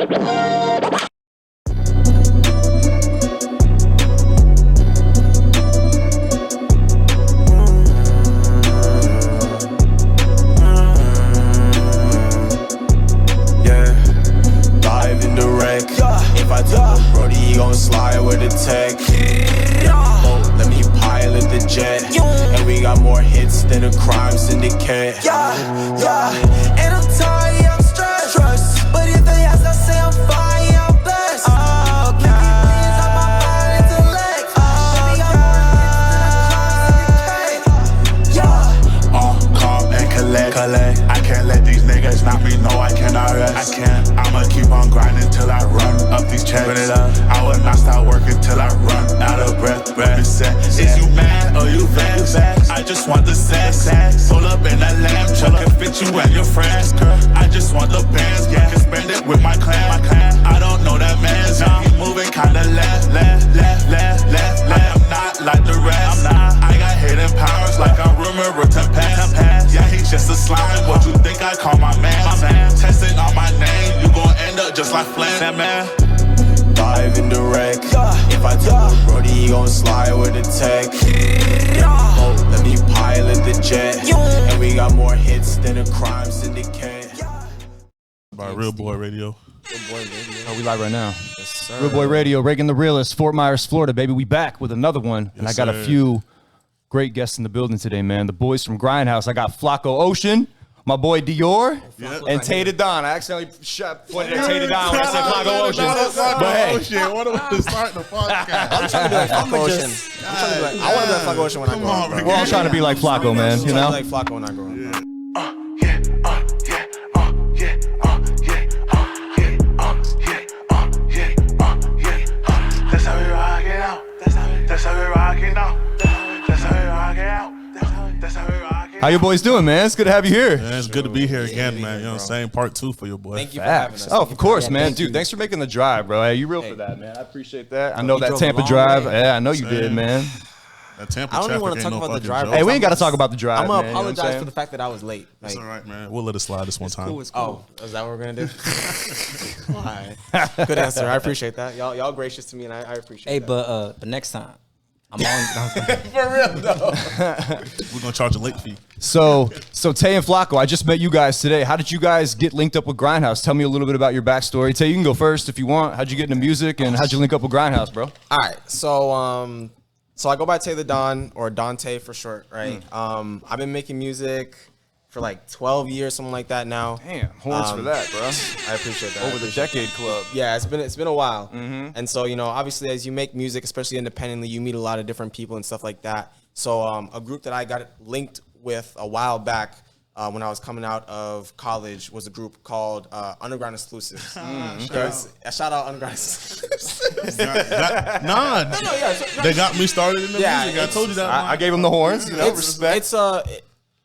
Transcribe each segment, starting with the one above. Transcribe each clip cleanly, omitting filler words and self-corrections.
If I tell him, Brody, he gon' slide with the tech. Oh, let me pilot the jet. And we got more hits than a crime syndicate. And I'm tired, I'm stressed. But if they ask, I say I'm fine, I'm blessed. Millions on my mind, intellect. Baby, I'm more hits than a crime syndicate. Calm and collect. I can't let these niggas knock me, no, I cannot rest. I can't. I'ma keep on grinding till I run up these checks. Run it up. I will not stop working till I run out of breath. Is you mad or you vexed? I just want the sex. Pull up in that lamb truck and fit you and your friends. I just want the bands, I can spend it with my clan. I don't know that man's he moving kinda left. I'm not like the rest. I got hidden powers like I'm rumor to pass. Yeah, he's just a slime. What you think I call my man? Testing on my name, you gon' end up just like Flynn, that man. Dive in the wreck. If I tell him, Brody, he gon' slide with the tech. Oh, let me pilot the jet. And we got more hits than a crime syndicate. By RealBoy Radio. Oh, we live right now. Yes, sir. RealBoy Radio, Reagan the Realist, Fort Myers, Florida, baby. We back with another one. And I got a few great guests in the building today, man. The boys from Grindhouse. I got Flacko Ocean, my boy Dior, and Tay the Don. I accidentally pointed at Tay the Don when I said Flacko Ocean. But hey, what are we starting the podcast? I'm trying to be like Flacko Ocean. I want to be like Flacko Ocean when I grow up. we're all trying to be like Flacko, man. You know? Like Flacko when I grow up. That's how we rock it out. That's how we rock it out. That's how we rock it out. That's how we rock it out. How you boys doing, man? It's good to have you here. Man, it's good to be here again, man. You know what I'm saying? Part 2 for your boy. Thank you for having us. Oh, of course, man. thank Dude, you. thanks for making the drive, bro. Hey, you real for that, man. I appreciate that. I know you that drove a Tampa long drive. way. Yeah, I know you did, man. That Tampa I don't even traffic wanna ain't talk no about the fucking drive. joke. Hey, we ain't got to talk about the drive, I'm gonna man, you know what I'm apologize saying? for the fact that I was late. It's Like, all right, man. We'll let it slide this one time. oh, is that what we're gonna do? All right. Good answer. I appreciate that. Y'all gracious to me, and I appreciate Hey, that. but next time, I'm on. For real though. We're going to charge a late fee. So Tay and Flacko, I just met you guys today. How did you guys get linked up with Grindhouse? Tell me a little bit about your backstory. Tay, you can go first if you want. How'd you get into music, and how'd you link up with Grindhouse, bro? All right, so I go by Tay the Don, or Dante for short, right? I've been making music for like 12 years, something like that now. Damn, horns for that, bro. I appreciate that. Over the decade club. Yeah, it's been a while. And so, you know, obviously as you make music, especially independently, you meet a lot of different people and stuff like that. So a group that I got linked with a while back when I was coming out of college was a group called Underground Exclusives. Shout out Underground Exclusives. They got me started in the music. I told you that. I gave him the horns, you know, respect.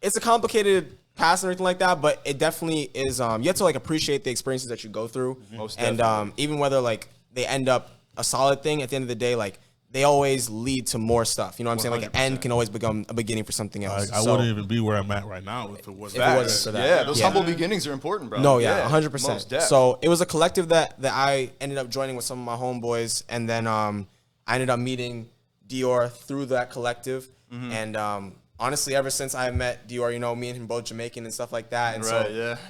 It's a complicated past and everything like that, but it definitely is. You have to like appreciate the experiences that you go through, and even whether like they end up a solid thing at the end of the day, like they always lead to more stuff. You know what I'm saying? Like an end can always become a beginning for something else. I wouldn't even be where I'm at right now if it wasn't for that. Yeah, those humble beginnings are important, bro. No, yeah, 100%. So it was a collective that I ended up joining with some of my homeboys, and then I ended up meeting Dior through that collective, and honestly, ever since I met Dior, you know, me and him both Jamaican and stuff like that. And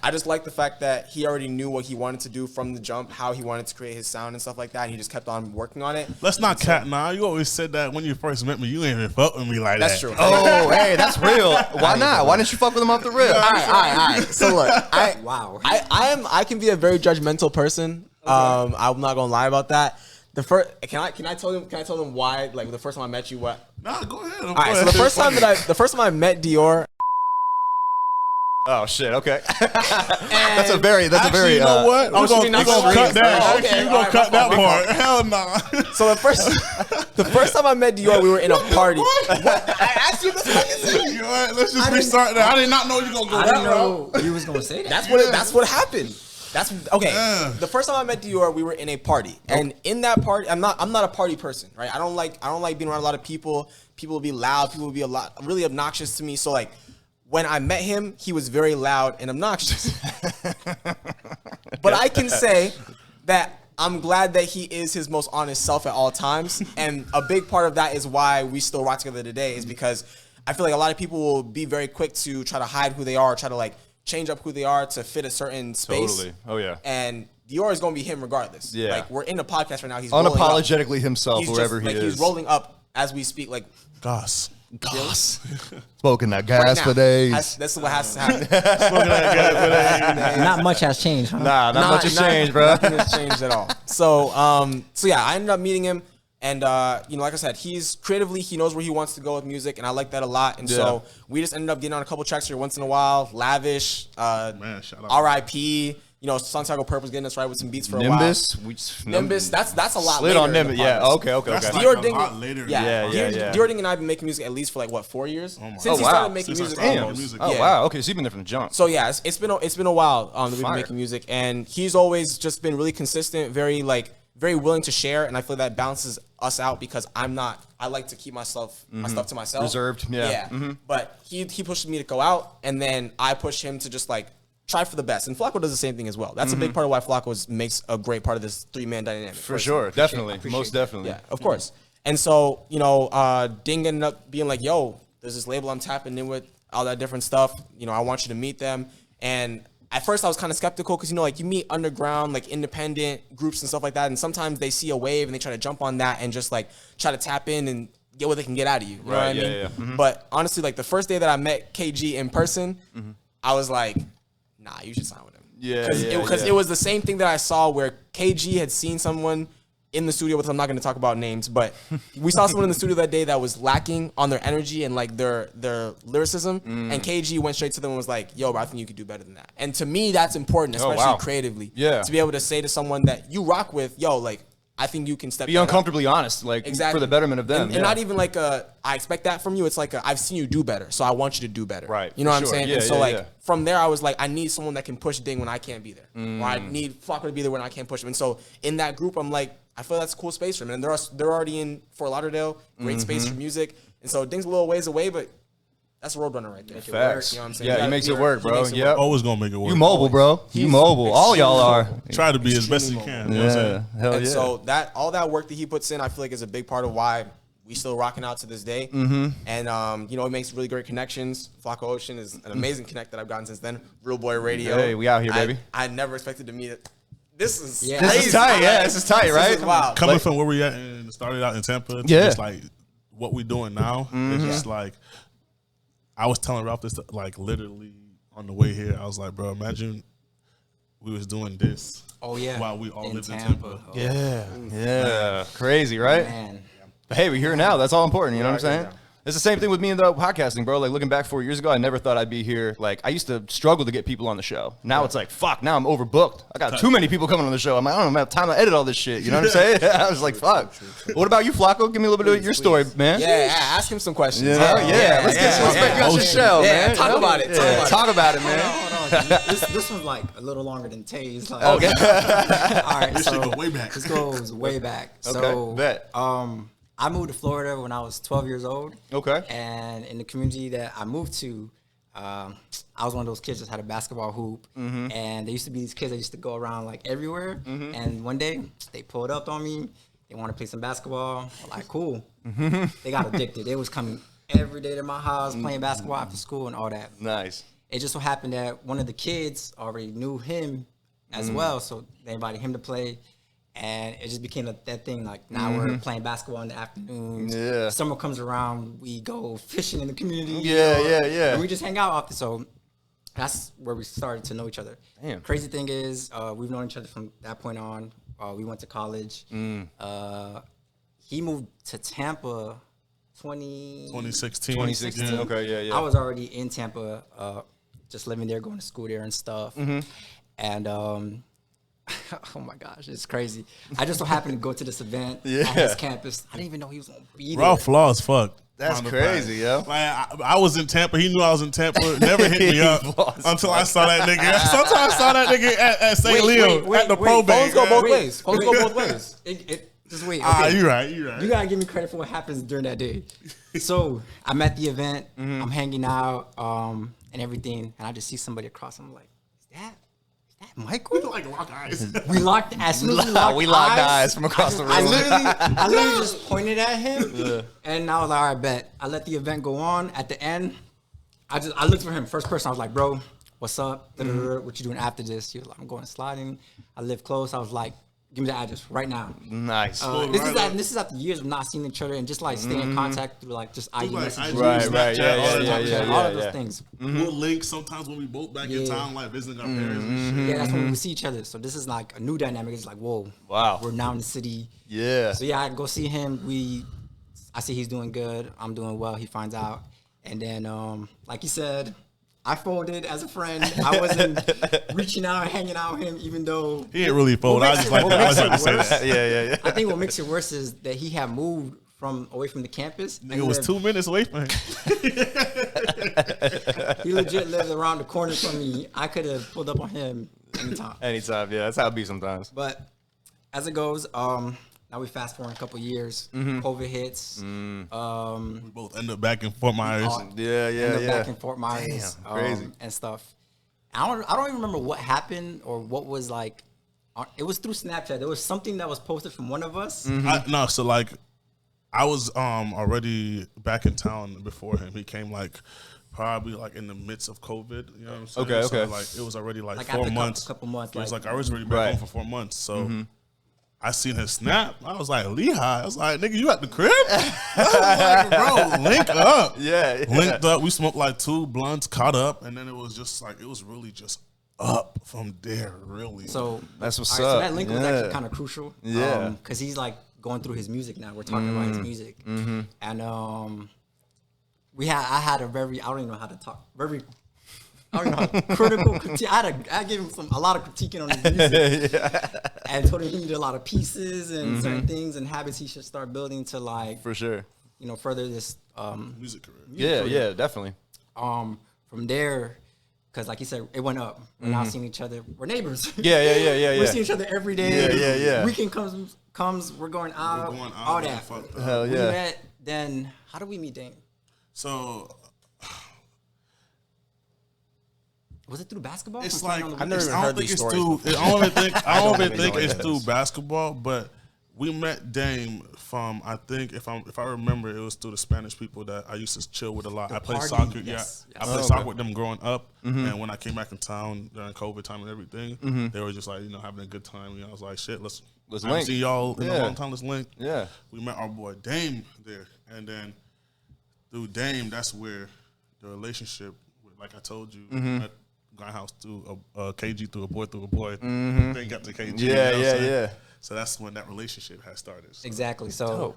I just like the fact that he already knew what he wanted to do from the jump, how he wanted to create his sound and stuff like that. And he just kept on working on it. Let's not cat now. You always said that when you first met me, you ain't even fuck with me like That's that. true. Oh, hey, that's real. Why not? Why didn't you fuck with him off the rip? All right. So look, I can be a very judgmental person. I'm not gonna lie about that. Can I tell them why? Like the first time I met you, what? Nah, go ahead. All right. So the first time I met Dior. Oh shit. Okay. that's a very. You know what? We're gonna cut that. Okay, We're gonna cut that part. Hell no. So the first time I met Dior, we were in a party. I asked you this fucking You know what? Let's just restart that. I did not know you were gonna go I that didn't route. know you was gonna say that. That's what happened. That's okay. The first time I met Dior, we were in a party, and in that party, I'm not a party person, right? I don't like being around a lot of people. People will be loud. People will be really obnoxious to me. So like, when I met him, he was very loud and obnoxious. But I can say that I'm glad that he is his most honest self at all times. And a big part of that is why we still rock together today, is because I feel like a lot of people will be very quick to try to hide who they are, try to like change up who they are to fit a certain space. Totally. Oh, yeah. And Dior is going to be him regardless. Yeah. Like, we're in a podcast right now. He's unapologetically himself, he's wherever he is. He's rolling up as we speak. Like, Goss. Smoking that gas right now. for days. That's what has to happen. Smoking that gas for days. Not much has changed, huh? Nah, not much has changed, bro. Nothing has changed at all. So yeah, I ended up meeting him, and like I said, he's creatively, he knows where he wants to go with music, and I like that a lot. And so we just ended up getting on a couple tracks here once in a while. Lavish, Man, shout out. R.I.P. Santiago Purpose getting us right with some beats for a while. Nimbus, that's a lot slid later. on Nimbus. Yeah, okay. That's like Diording, a lot later. Diording and I have been making music at least for like 4 years since he started making Since music. I started almost. music. Oh Yeah. wow. Okay, so you've been there from the jump. So yeah, it's been a while that we've been Fire. making music, and he's always just been really consistent, very willing to share, and I feel that balances us out because I like to keep my stuff to myself. Reserved, yeah. But he pushed me to go out, and then I pushed him to just like try for the best. And Flacko does the same thing as well. That's a big part of why Flacko makes a great part of this 3-man dynamic. For sure, definitely, most definitely. Yeah, of course. And so, Ding ended up being like, yo, there's this label I'm tapping in with, all that different stuff. I want you to meet them. And at first I was kind of skeptical because, you meet underground, like independent groups and stuff like that. And sometimes they see a wave and they try to jump on that and just like try to tap in and get what they can get out of you. You know what I mean? Yeah. Mm-hmm. But honestly, like the first day that I met KG in person, I was like, nah, you should sign with him. Because it was the same thing that I saw where KG had seen someone in the studio with, I'm not going to talk about names, but we saw someone in the studio that day that was lacking on their energy and like their lyricism. And KG went straight to them and was like, yo, bro, I think you could do better than that. And to me, that's important, especially creatively. Yeah. To be able to say to someone that you rock with, yo, like, I think you can step Be uncomfortably honest, like for the betterment of them. And not even like I expect that from you. It's like I've seen you do better, so I want you to do better. Right. You know what I'm Sure. saying? Yeah, and so yeah. from there, I was like, I need someone that can push Ding when I can't be there. Or I need Flacko to be there when I can't push him. And so in that group, I'm like, I feel that's a cool space for him. And they're already in Fort Lauderdale, great space for music. And so Ding's a little ways away, but that's a roadrunner right there. Facts. You know what I'm saying? Yeah, he makes it work, bro. Yep. Always gonna make it work. You mobile, bro. You mobile. All y'all are. Try to be as best you can. You know what I'm saying? Hell And yeah. so all that work that he puts in, I feel like is a big part of why we still rocking out to this day. And it makes really great connections. Flacko Ocean is an amazing connect that I've gotten since then. RealBoy Radio. Hey, we out here, baby. I never expected to meet it. This is Yeah. crazy. This is tight. Yeah, this is tight, right? This is wild. Coming from where we at and started out in Tampa to just like what we doing now, it's just like I was telling Ralph this like literally on the way here. I was like, bro, imagine we was doing this. Oh yeah. While we all in lived in Tampa. Tampa. Yeah. Crazy, right? Man. But hey, we're here now. That's all important. You know what I'm saying? It's the same thing with me and the podcasting, bro. Like looking back 4 years ago, I never thought I'd be here. Like I used to struggle to get people on the show. Now it's like, fuck, now I'm overbooked. I got too many people coming on the show. I'm like, I don't have time to edit all this shit. You know what I'm saying? I was like, fuck. What about you, Flacko? Give me a little bit of your story, man. Yeah, ask him some questions. Let's get you on your show, man. Talk about it. Talk about it, man. Hold on. This one's like a little longer than Tay's. Like, Okay. all right, This so shit go way back. This goes way back. So, Okay, bet. I moved to Florida when I was 12 years old. Okay. And in the community that I moved to, I was one of those kids that had a basketball hoop. And there used to be these kids that used to go around like everywhere. And one day they pulled up on me. They want to play some basketball. I'm like, cool. They got addicted. They was coming every day to my house, playing basketball after school and all that. Nice. It just so happened that one of the kids already knew him as well. So they invited him to play. And it just became that thing. Like now we're playing basketball in the afternoons. Yeah. Summer comes around, we go fishing in the community. Yeah. And we just hang out often. So that's where we started to know each other. Damn. Crazy thing is, we've known each other from that point on. We went to college. He moved to Tampa 2016. 2016. Yeah. Okay, yeah. I was already in Tampa, just living there, going to school there and stuff. And oh my gosh, it's crazy. I just so happened to go to this event at his campus. I didn't even know he was gonna be there. Ralph Law as fuck. That's crazy, yo. Like, I was in Tampa. He knew I was in Tampa. Never hit me up until I saw that nigga. Sometimes I saw that nigga at St. Leo at the probate. Phones go both ways. Phones go both ways. Just wait. You right. You gotta give me credit for what happens during that day. So I'm at the event. I'm hanging out and everything, and I just see somebody across. I'm like, is Michael? Like lock eyes. We locked as soon as we locked eyes from across the room. I literally just pointed at him, and I was like, "All right, bet." I let the event go on. At the end, I looked for him. First person, I was like, "Bro, what's up? What you doing after this?" He was like, "I'm going sliding. I live close." I was like, "Give me the address right now." Nice. This is after years of not seeing each other and just like staying in contact through like just IG messages. Right. Yeah. All of those things. We'll link sometimes when we both back in town, like visiting our parents and shit. Yeah, that's when we see each other. So this is like a new dynamic. It's like, whoa, wow, we're now in the city. Yeah. So yeah, I go see him. I see he's doing good. I'm doing well. He finds out, and then like you said, I folded as a friend. I wasn't reaching out and hanging out with him, even though he ain't really fold. I just like to say that. Yeah. I think what makes it worse is that he had moved away from the campus. Nigga was 2 minutes away from him. He legit lived around the corner from me. I could have pulled up on him anytime. Yeah, that's how it be sometimes. But as it goes, now we fast forward a couple years. COVID hits. We both end up back in Fort Myers. Back in Fort Myers. Damn, crazy. And stuff. I don't even remember what happened or what was like. It was through Snapchat. There was something that was posted from one of us. So like, I was already back in town before him. He came like probably like in the midst of COVID. You know what I'm saying? Okay. So like it was already like 4 months. Couple months. It was like I was already back home for 4 months. So. I seen his snap. I was like, Lehigh. I was like, nigga, you at the crib? I was like, bro, link up. Yeah. Linked up. We smoked like 2 blunts, caught up, and then it was just like, it was really just up from there, really. So that's what's up. So that link was actually kind of crucial. Yeah. Because he's like going through his music now. We're talking about his music. And I had a very, I don't even know how to talk, I don't know how critical critique. I gave him a lot of critiquing on his music, and told him he needed a lot of pieces and certain things and habits he should start building to like for sure, further this music career. Yeah, definitely. From there, because like you said, it went up. We're now seeing each other. We're neighbors. Yeah. We're seeing each other every day. Yeah. Weekend comes. We're going out. All that. Hell yeah. We met. Then how did we meet, Dane? So. Was it through basketball? It's like I've never even heard these stories. I don't even think it's through basketball, but we met Dame from I think if I remember it was through the Spanish people that I used to chill with a lot. I played soccer. Yes. I played soccer with them growing up, and when I came back in town during COVID time and everything, they were just like having a good time. I was like, shit, let's link. See y'all in a long time. Let's link. Yeah, we met our boy Dame there, and then through Dame, that's where the relationship, like I told you. Met Grindhouse through a KG through a boy. Then got to KG. Yeah. So that's when that relationship had started. So. Exactly. So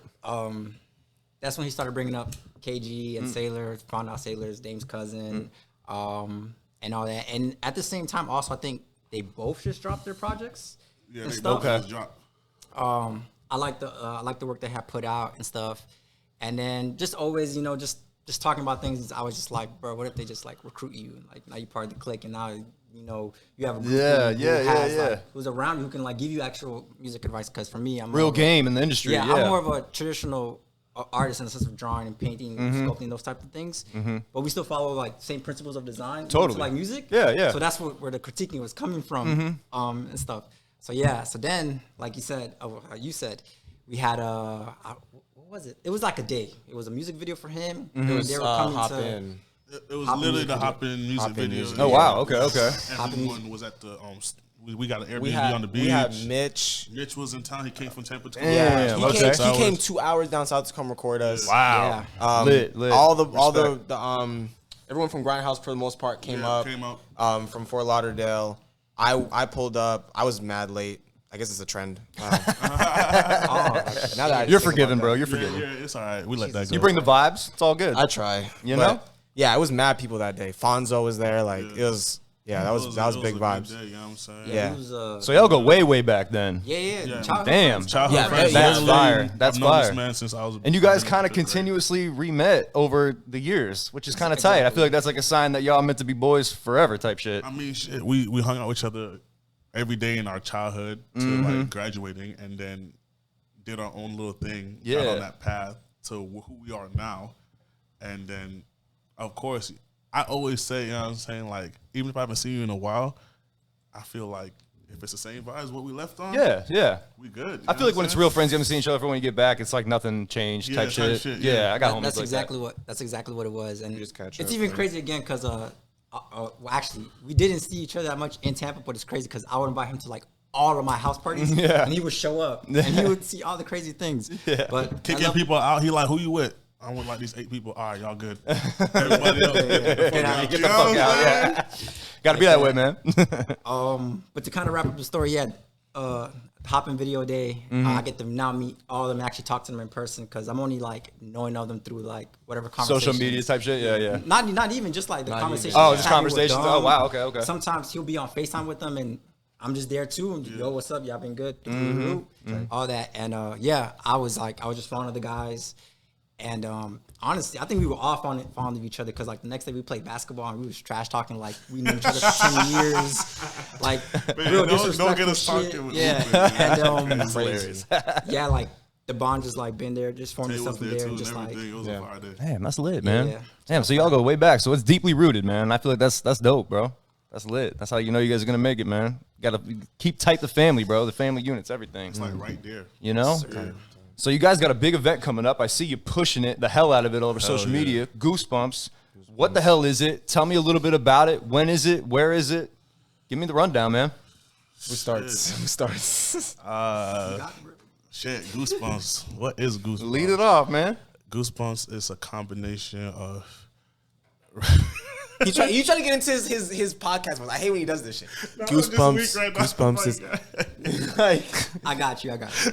that's when he started bringing up KG and Sailor, found out Sailor's Dame's cousin, and all that. And at the same time, also, I think they both just dropped their projects. Yeah, and they stuff. both just dropped. I like the work they have put out and stuff. And then just always, just talking about things, I was just like, bro, what if they just like recruit you and like now you're part of the clique and now you have a group who's around you who can like give you actual music advice. Because for me, I'm real game in the industry. I'm more of a traditional artist in the sense of drawing and painting, sculpting, those type of things. But we still follow like same principles of design, totally like music. Yeah. So that's where the critiquing was coming from, and stuff. So yeah. So then, like you said, we had what was it? It was like a day. It was a music video for him. They were coming Hop to. In. It was literally the Hop In music video. Oh wow! Okay. Everyone was at the we got an Airbnb on the beach. We had Mitch. Mitch was in town. He came from Tampa. He came 2 hours down south to come record us. Wow. Yeah. Lit. All the everyone from Grindhouse for the most part came up. From Fort Lauderdale. I pulled up. I was mad late. I guess it's a trend. You're forgiven, bro. You're forgiven. Yeah, it's all right. We let that go. You bring the vibes. It's all good. I try. You know? Yeah, it was mad people that day. Fonzo was there. Like it was. Yeah, that was big vibes. Day, you know what I'm saying? Yeah. So y'all go way back then. Yeah. Damn. Childhood friends. That's fire. That's I've known fire. this man since I was and you guys kind of continuously re-met over the years, which is kind of tight. I feel like that's like a sign that y'all meant to be boys forever type shit. I mean, shit. We hung out with each other every day in our childhood to like graduating, and then did our own little thing. Got on that path to who we are now, and then of course I always say, you know what I'm saying, like even if I haven't seen you in a while, I feel like if it's the same vibe as what we left on, yeah, we good. I feel like when it's real friends, you haven't seen each other for when you get back, it's like nothing changed type shit. Yeah, I got homies that's like exactly that. what. That's exactly what it was, and just catch it's up, even man. crazy again because well, actually, we didn't see each other that much in Tampa, but it's crazy because I would invite him to like all of my house parties, and he would show up, and he would see all the crazy things. But Kicking people out, he like, who you with? I'm with like these 8 people. All right, y'all good. Everybody else, Get the fuck out. Yeah. Got to be that way, man. But to kind of wrap up the story, Hopping Video Day, I get to now meet all of them and actually talk to them in person because I'm only like knowing of them through like whatever conversation. Social media type shit, yeah. Not even just like the conversations. Oh, just having with conversations. them. Oh, wow, okay. Sometimes he'll be on FaceTime with them and I'm just there too. And yo, what's up? Y'all been good? All that. And I was just fond of the guys. And honestly, I think we were all fond of each other because like the next day we played basketball and we was trash talking like we knew each other for 10 years. Like real disrespectful don't get us shit. talking with And That's hilarious. yeah, like the bond just like been there, just forming something there, and just like it was a fire day. Damn, that's lit, man. Yeah. Damn, so y'all go way back. So it's deeply rooted, man. I feel like that's dope, bro. That's lit. That's how you know you guys are gonna make it, man. You gotta keep tight the family, bro. The family unit's everything. It's like right there. You know? So you guys got a big event coming up. I see you pushing it, the hell out of it all over social media. Goosebumps. What the hell is it? Tell me a little bit about it. When is it? Where is it? Give me the rundown, man. Who starts? Shit, Goosebumps. What is Goosebumps? Lead it off, man. Goosebumps is a combination of... You try to get into his podcast. I hate when he does this shit. Goosebumps is I got you.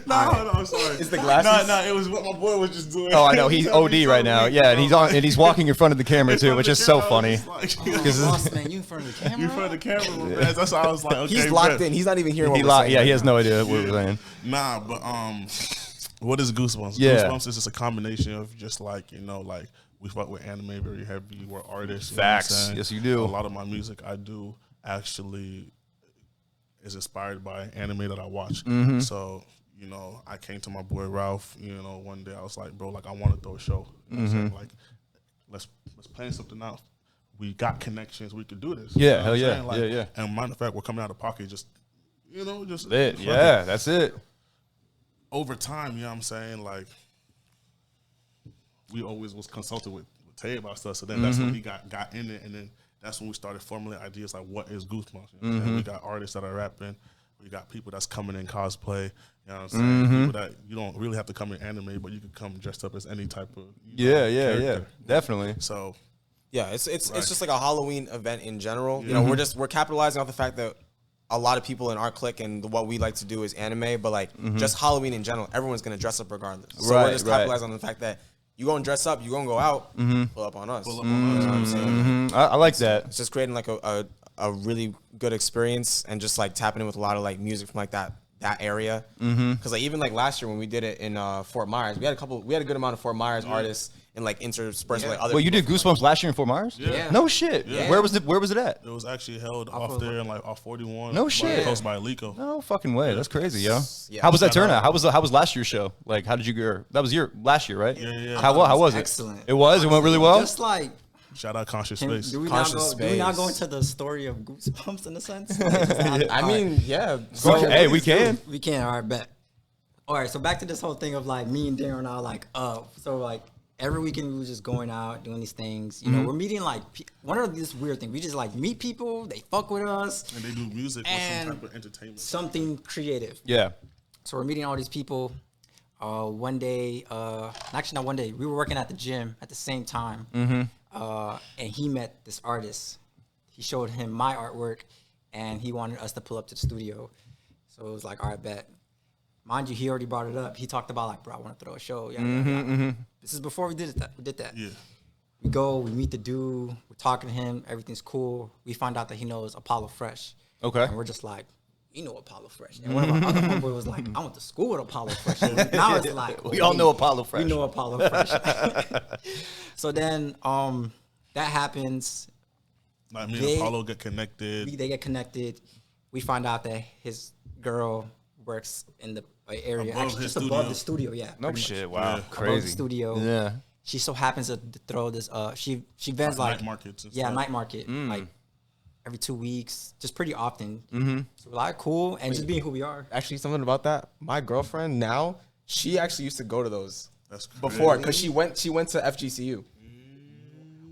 No, I'm sorry. It's the glasses. No, it was what my boy was just doing. Oh, I know. He's OD right now. Yeah, and he's walking in front of the camera too, which is so funny. Boss man, you in front of the camera? You in front of the camera, man. That's why I was like, okay. He's locked in. He's not even hearing what we're saying. Yeah, he has no idea what we're saying. Nah, but what is Goosebumps? Yeah. Goosebumps is just a combination of just like, like we fuck with anime very heavy. We're artists. Facts. Yes, you do. A lot of my music I do actually is inspired by anime that I watch. Mm-hmm. So, I came to my boy Ralph, one day I was like, bro, like I want to throw a show. You know what I'm saying? Like, let's plan something out. We got connections. We could do this. Yeah, You know hell what I'm yeah. saying? Like, Yeah. And matter of fact, we're coming out of pocket just just Lit. fuck Yeah, it. that's it. Over time, you know what I'm saying? Like, we always was consulted with Tay about stuff. So then that's when he got in it. And then that's when we started formulating ideas like, what is Goosebumps? You know what I'm saying? We got artists that are rapping. We got people that's coming in cosplay. You know what I'm saying? People that you don't really have to come in anime, but you could come dressed up as any type of character. Definitely. So Yeah, it's just like a Halloween event in general. We're capitalizing off the fact that a lot of people in our clique and what we like to do is anime, but like just Halloween in general, everyone's gonna dress up regardless. So we're just capitalizing on the fact that you gonna dress up, you gonna go out, pull up on us. You know what I'm saying? I like that. It's just creating like a really good experience and just like tapping in with a lot of like music from like that area. Because like even like last year when we did it in Fort Myers, we had a good amount of Fort Myers artists and like interspersed with like other. Well, you did people Goosebumps last year in Fort Myers? Yeah. No shit. Yeah. Where was it at? it was actually held off there in like off 41. No shit. Close by Alico. No fucking way. That's crazy, yo. Yeah. How was that turnout? How was last year's show? Like, how did you go? That was last year, right? Yeah. How was it? Excellent. It was? It went really well? Just like, Shout out Conscious Space. do we Conscious not go Space. into the story of Goosebumps in a sense? I mean, yeah. Hey, we can. We can. All right, bet. All right, so back to this whole thing of like me and Darren are like, so like every weekend we were just going out doing these things. We're meeting like one of this weird thing. We just like meet people, they fuck with us, And they do music with some type of entertainment. something creative. Yeah. So we're meeting all these people. One day, actually not one day, we were working at the gym at the same time. And he met this artist. He showed him my artwork and he wanted us to pull up to the studio. So it was like, all right, bet. Mind you, he already brought it up. He talked about like, bro, I want to throw a show. This is before we did that. Yeah. We go, we meet the dude, we're talking to him, everything's cool. We find out that he knows Apollo Fresh. Okay. And we're just like, you know Apollo Fresh. And one of our other homeboys was like, I went to school with Apollo Fresh. And now it's like, We all know Apollo Fresh. We know Apollo Fresh. So then that happens. Like me and Apollo get connected. They get connected. We find out that his girl works in the area, Above actually his just above the studio. Yeah. No pretty much. shit. Wow. Yeah. Above the Crazy. studio. Yeah. She so happens to throw this. She vends like night markets and yeah, stuff. night market. Like every 2 weeks, just pretty often. Mm-hmm. So we're like, cool, and just being who we are. Actually, something about that. My girlfriend now, she actually used to go to those Before, because she went to FGCU.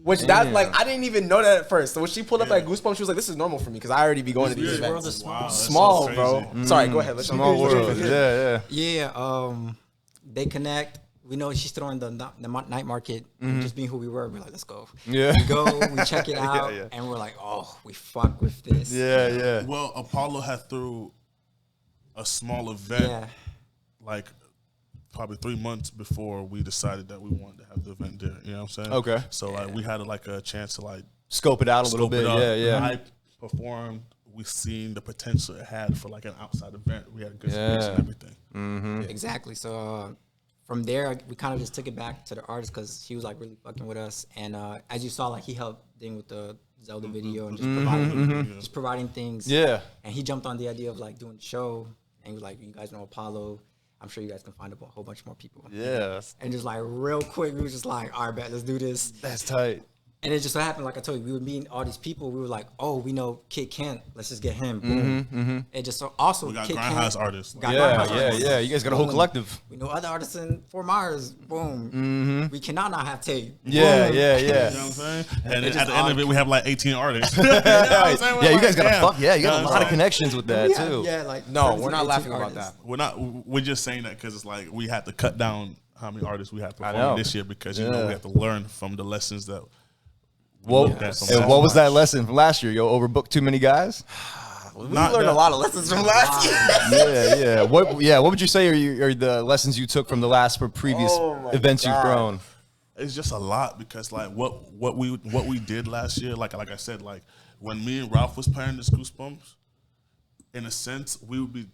Which that like I didn't even know that at first. So when she pulled up at Goosebumps, she was like, "This is normal for me because I already be going to these events." World is small. Wow, Small, so bro. crazy. Sorry, go ahead. Let's Small world. Yeah. Yeah, they connect. We know she's throwing the night market. And just being who we were, we're like, let's go. Yeah. We go, we check it out, yeah. and we're like, oh, we fuck with this. Yeah. Well, Apollo had threw a small event, Yeah. like probably 3 months before we decided that we wanted to have the event there. You know what I'm saying? Okay. So like we had like a chance to like Scope it out a little scope it bit. up. Yeah. I performed. We seen the potential it had for like an outside event. We had good space and everything. Exactly. So from there, we kind of just took it back to the artist because he was like really fucking with us. And as you saw, like he helped Ding with the Zelda video and just providing things. Yeah. And he jumped on the idea of like doing the show. And he was like, you guys know Apollo. I'm sure you guys can find a whole bunch more people. Yeah. And just like real quick, we was just like, all right, bet, let's do this. That's tight. And it just so happened, like I told you, we were meeting all these people. We were like, oh, we know Kid Kent. Let's just get him. Boom. It just so also We got Kid Grindhouse Kent, artists. got Grindhouse artists. Yeah. You guys got a whole Boom. collective. We know other artists in Fort Myers. Boom. We cannot not have Tay. Yeah. You know what I'm saying? And It's at just the end of odd. it, we have like 18 artists. You know what I'm saying? We're Yeah, you like, guys got a damn. fuck. Yeah, you got a know what lot I'm of connections with that too. Yeah, like No, 17, we're not 18 laughing about artists. that. We're just saying that because it's like we had to cut down how many artists we had know. performing this year because you know we have to learn from the lessons that. What, looked at from and last what was that match. lesson from last year? Yo, overbooked too many guys? We Not learned that- a lot of lessons from last year. Yeah. What would you say are the lessons you took from the last previous events you've thrown? It's just a lot because like what we did last year, like I said, like when me and Ralph was playing this Goosebumps, in a sense, we would be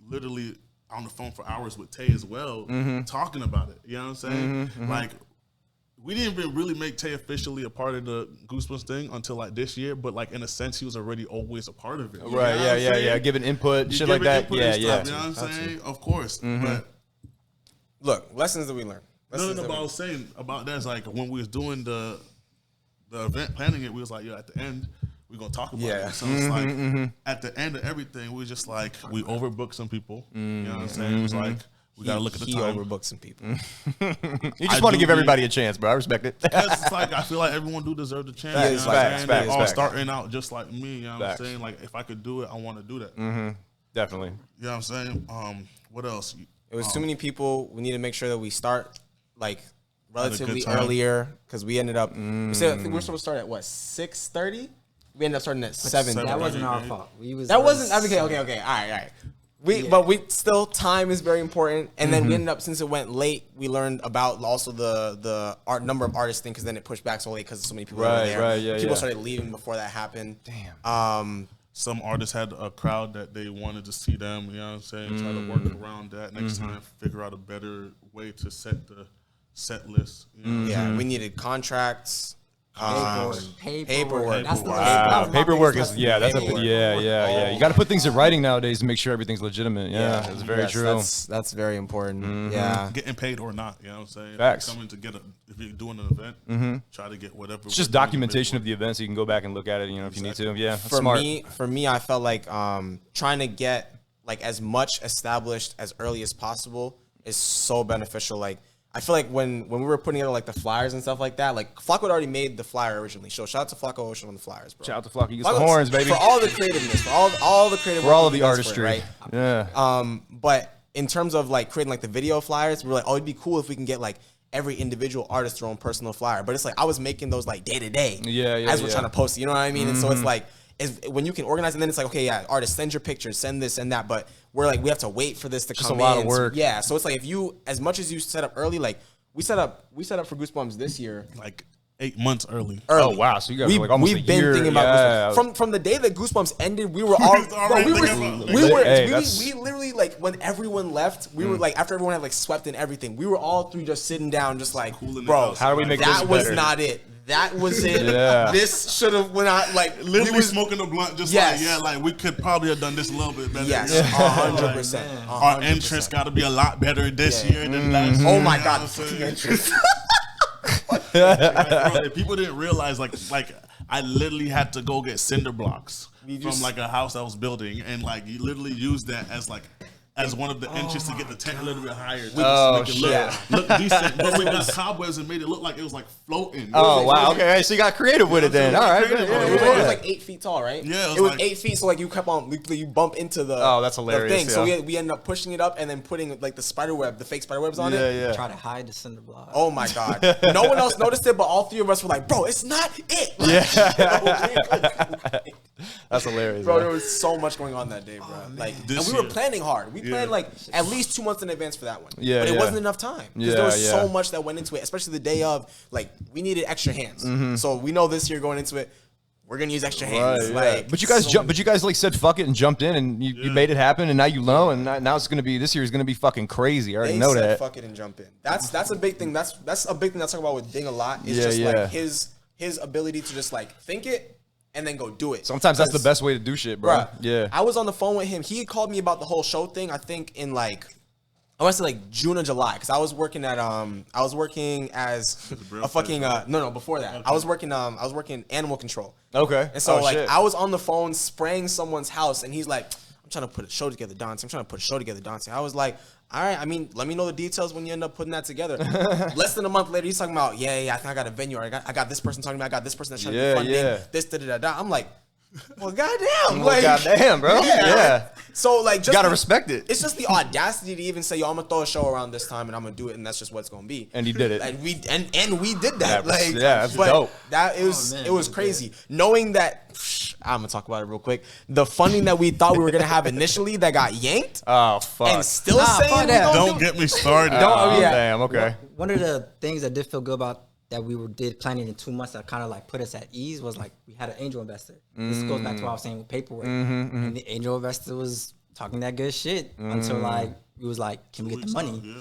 literally on the phone for hours with Tay as well, talking about it. You know what I'm saying? Like we didn't even really make Tay officially a part of the Goosebumps thing until like this year, but like in a sense, he was already always a part of it. You know Right. what I'm Yeah. saying? Giving input, You shit give like it that. input Yeah. and Yeah. stuff, You know what I'm saying? Of course, but. Look, lessons that we learned. No, Lessons but that I we- was saying about that is like when we was doing the event planning it, we was like, yo, at the end we're gonna talk about Yeah. it. So it's like at the end of everything, we just like we overbooked some people. You know what I'm saying? It was like we gotta look at the He time. overbooked some people. You just I want to do give believe- everybody a chance, bro. I respect it. Because it's like I feel like everyone do deserve the chance. Facts, You know what I'm facts, saying? facts, They're all facts. starting out just like me. You know what Facts. I'm saying? Like if I could do it, I want to do that. Definitely. You know what I'm saying? What else? It was too many people. We need to make sure that we start like relatively time. earlier because we ended up. We said I think we were supposed to start at what 6:30. We ended up starting at 7. That wasn't our Right. fault. We was That wasn't okay. All right. But we still time is very important. And then we ended up since it went late, we learned about also the number of artists thing because then it pushed back so late because so many people were there. Right, yeah, People yeah. started leaving before that happened. Damn. Some artists had a crowd that they wanted to see them, you know what I'm saying? Try to work around that next time, figure out a better way to set the set list. You know? Yeah, we needed contracts. Paperwork. That's the Wow, that was my paperwork biggest is lesson. that's Paperwork. yeah. You got to put things in writing nowadays to make sure everything's legitimate. Yeah, that's very Yes, true. That's very important. Yeah. Getting paid or not, you know what I'm saying? Facts. Coming to get if you're doing an event, try to get whatever. It's just documentation of the event, so you can go back and look at it. You know, if you need to. Yeah, that's For smart. me, I felt like trying to get like as much established as early as possible is so beneficial. Like I feel like when we were putting together like the flyers and stuff like that, like Flacko had already made the flyer originally. So shout out to Flacko Ocean on the flyers, bro. Shout out to Flacko. You get Flacko- the horns, baby. For all the creativeness, for all the creative, For all work of he the does for it, artistry. right? Yeah. But in terms of like creating like the video flyers, we were like, oh, it'd be cool if we can get like every individual artist their own personal flyer. But it's like I was making those like day to day, Yeah, as we're yeah. trying to post it. You know what I mean? And so it's like when you can organize, and then it's like, okay, yeah, artists, send your pictures, send this and that. But we're like, we have to wait for this to Just come a lot in. of work. So, yeah, so it's like if you, as much as you set up early, like we set up for Goosebumps this year. like 8 months early. Oh wow! So you guys like almost We've a been year. thinking about yeah. Goosebumps. From the day that Goosebumps ended, we were all already thinking about it. we literally like when everyone left, we were like after everyone had like swept in everything, we were all three just sitting down, just like, Cooling the bro, house. How do we make that this was better? not it. That was it. Yeah. This should have went out like Literally we was, smoking a blunt, just Yes. like, yeah, like we could probably have done this a little bit better. yes, Yeah. 100%. Our entrance got to be a lot better this year than last year. Oh my you know god, what I'm fucking saying? entrance. Bro, people didn't realize like I literally had to go get cinder blocks from like a house I was building, and like you literally use that as one of the entries to get the tent a little bit higher. Look decent. But we got cobwebs and made it look like it was like floating. Oh, wow. Okay. So you got creative with it then. All right. It was like 8 feet tall, right? Yeah. It was 8 feet, so like you kept on, you bump into the that's hilarious. thing. So we ended up pushing it up and then putting like the fake spider webs on it. Yeah. Try to hide the cinder block. Oh my God. No one else noticed it, but all 3 of us were like, bro, it's not it. Yeah. That's hilarious. Bro, there was so much going on that day, bro. And we were planning hard. We planned like at least 2 months in advance for that one. Yeah, but it wasn't enough time because there was so much that went into it, especially the day of. Like we needed extra hands, so we know this year going into it, we're gonna use extra hands. Like, but you guys like said fuck it and jumped in and you made it happen, and now you know, and now it's gonna be this year is gonna be fucking crazy. I already know that. Fuck it and jump in. That's a big thing. That's a big thing I talk about with Ding a lot. Is just like his ability to just like think it and then go do it. Sometimes that's the best way to do shit, bro. Yeah. I was on the phone with him. He called me about the whole show thing, I think in like, I want to say like June or July, because I was working as a fucking before that. Okay. I was working animal control. Okay. And so I was on the phone spraying someone's house, and he's like, I'm trying to put a show together, Dante. I was like, all right, I mean, let me know the details when you end up putting that together. Less than a month later, he's talking about, I think I got a venue, or I got this person talking about, I got this person that's trying to do funding, this, da-da-da-da. I'm like, well, goddamn. Goddamn, bro. Yeah. So, like, just you gotta respect it. It's just the audacity to even say, yo, I'm gonna throw a show around this time and I'm gonna do it, and that's just what it's gonna be. And he did it. And we did that. That's dope. It was crazy. Knowing that, I'm gonna talk about it real quick. The funding that we thought we were gonna have initially that got yanked. Oh, fuck. And still saying don't get me started. Damn, okay. One of the things that did feel good about that we did planning in 2 months that kind of like put us at ease was like we had an angel investor. This goes back to what I was saying with paperwork. And the angel investor was talking that good shit until like we was like, can we get the money?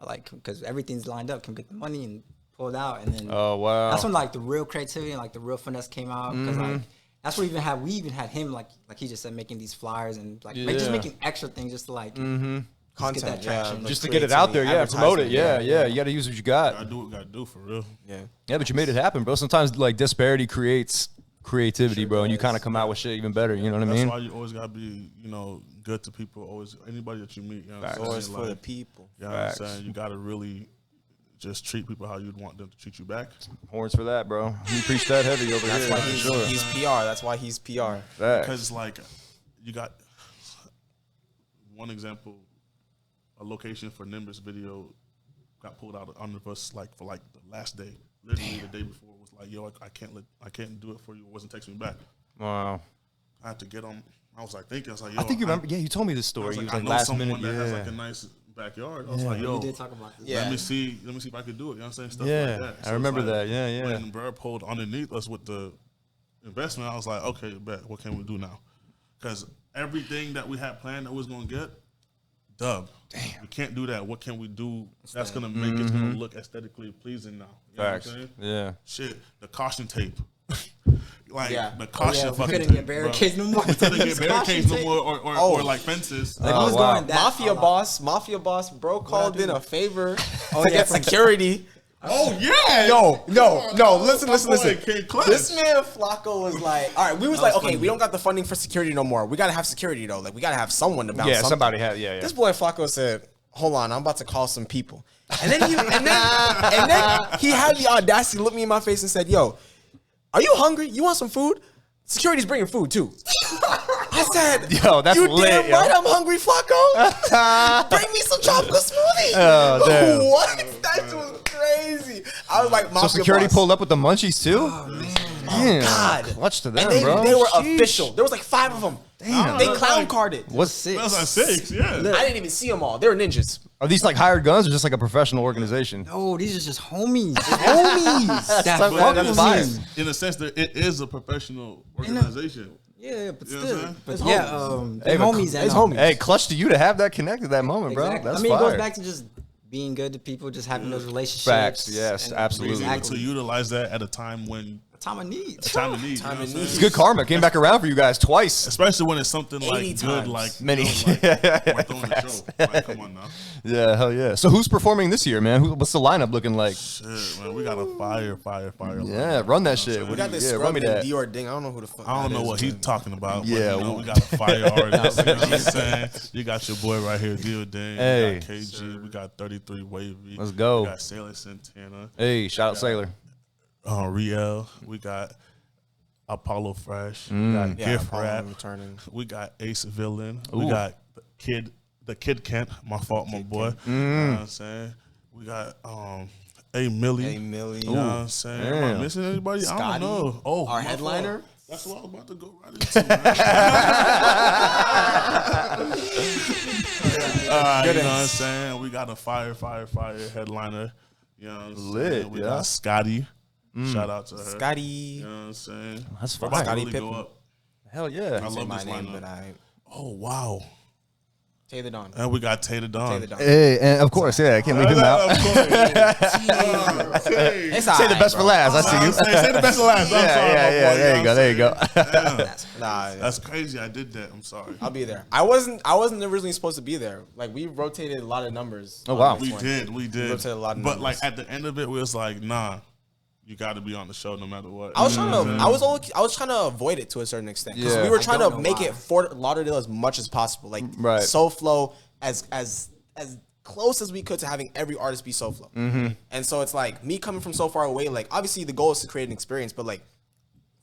Like, because everything's lined up, can we get the money, and pulled out. And then that's when like the real creativity and like the real finesse came out, because like that's what we even had him like he just said, making these flyers and like just making extra things just to like content, get that traction, just to get it out there, promote it, you got to use what you got. Gotta do what you gotta do for real. Yeah, but you made it happen, bro. Sometimes like disparity creates creativity, bro, and you kind of come out with shit even better. You know what I mean? That's why you always gotta be, good to people. Always, anybody that you meet, always for the people. You know what I'm saying? You gotta really just treat people how you'd want them to treat you back. Horns for that, bro. You preach that heavy over here. That's why he's PR. That's why he's PR. Because like, you got one example. A location for Nimbus video got pulled out under us like for like the last day. Literally the day before was like, yo, I can't do it for you. It wasn't texting me back. Wow. I had to get on. I was like thinking, I was like, yo. I think you remember. Yeah, you told me this story. I know last minute that has like a nice backyard. I was like, yo, we did talk about this. Let me see if I could do it. You know what I'm saying? Stuff like that. So I remember that. Yeah. When Bird pulled underneath us with the investment, I was like, okay, bet. What can we do now? Because everything that we had planned that we was gonna get, dub. Damn. We can't do that. What can we do that's going to make it going to look aesthetically pleasing now? You know what I'm saying? Yeah. Shit. The caution tape. The caution fucking couldn't get barricades no more. Couldn't get barricades no more or like fences. Like, who's going Mafia boss, bro, called in a favor to get security. Oh yeah! No. Listen. This man Flacko was like, all right. We was like, okay, we don't got the funding for security no more. We gotta have security though. Like, we gotta have someone to bounce. Yeah, somebody had. Yeah. This boy Flacko said, hold on, I'm about to call some people. And then he had the audacity to look me in my face and said, yo, are you hungry? You want some food? Security's bringing food too. I said, yo, that's you lit, damn right, I'm hungry, Flacko. Bring me some tropical smoothie. Oh, damn. What? That was crazy. I was like, so security pulled up with the munchies too? Oh, man. Damn. God. Clutch to them, and bro. They were official. There was like 5 of them. Damn. They clown carded. What's 6? That was like 6, yeah. I didn't even see them all. They were ninjas. Are these like hired guns or just like a professional organization? No, these are just homies. That's fire. In a sense, that it is a professional organization. Yeah, but You know still. what I'm But saying? yeah, homies. It's homies. Hey, clutch to you to have that connect at that moment, bro. Exactly. That's I mean, fire. it goes back to just being good to people, just having those relationships. Facts, yes, and absolutely. Being able to utilize that at a time when Time of need. Time of need. Time of need. It's good karma. Came back around for you guys twice. Especially when it's something like 80 good, times. like Many. you know, like, we're throwing the show. Like, come on now. Yeah, hell yeah. So who's performing this year, man? What's the lineup looking like? Shit, man, we got a fire. Yeah, run that shit. We got this Yeah, scrub run me that. Diording. I don't know who the fuck. I don't that know is, what he's man. talking about. Yeah, but, you know, we got a fire artist. You know what I'm saying? You got your boy right here, Diording. Hey. We got KG. We got 33 Wavy. Let's go. We got Sailor Santana. Hey, shout out Sailor. Real. We got Apollo Fresh. We got Gift Apollo Rap. returning. We got Ace Villain. Ooh. We got the Kid Kent. My fault, my boy. You know what I'm saying? We got A Millie. A Millie. You know what I'm saying? Am I missing anybody? I Scotty, don't know. Oh, our my headliner? fault. That's what I was about to go right into, man. All right, you know what I'm saying? We got a fire headliner. You know what I'm saying? Lit, We yeah. got Scotty. Shout out to her. Scotty. You know what I'm saying? That's We're fine. about to Scotty really go Pippen. up. Hell yeah. I love My this name, lineup. but I Oh, wow. Taylor Don. And we got Tater Don. Taylor Don. Hey, and of course, yeah, I can't leave him out. Of course. It's Say the best for last. I see you. Say the best for last. I'm sorry, my boy, There you go. There you go. Nah, That's crazy. I did that. I'm sorry. I'll be there. I wasn't originally supposed to be there. Like we rotated a lot of numbers. Oh, wow. on this one. We did. rotated a lot of But numbers. like at the end of it, we was like, nah, you got to be on the show no matter what. I was trying to. I was trying to avoid it to a certain extent because Yeah. we were I trying don't to know make why. it Fort Lauderdale as much as possible. Like Right. SoFlo as close as we could to having every artist be SoFlo. And so it's like me coming from so far away. Like obviously the goal is to create an experience, but like.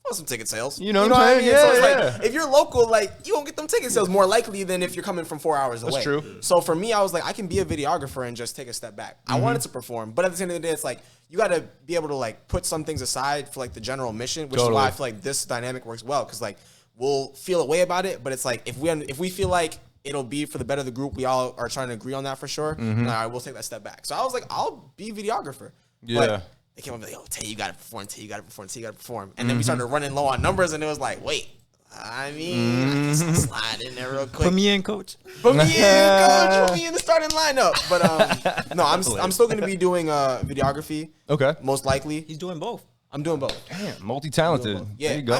Want some ticket sales? You know what I'm saying? So it's Yeah, like if you're local, like you won't get them ticket sales more likely than if you're coming from 4 hours away. true. So for me, I was like, I can be a videographer and just take a step back. I wanted to perform, but at the end of the day, it's like you got to be able to like put some things aside for like the general mission, which is why I feel like this dynamic works well because like we'll feel a way about it, but it's like if we feel like it'll be for the better of the group, we all are trying to agree on that for sure. All right, we'll take that step back. So I was like, I'll be videographer. Yeah. But they came up like, "Yo, Tay, you gotta perform. Tay, you gotta perform. Tay, you gotta perform." And then we started running low on numbers, and it was like, "Wait, I mean, I guess I'll slide in there real quick." Put me in, coach. Put me in, coach. Put me in the starting lineup. But no, I'm still gonna be doing videography. Okay. Most likely, He's doing both. I'm doing both. Damn, multi-talented. Yeah, There you go.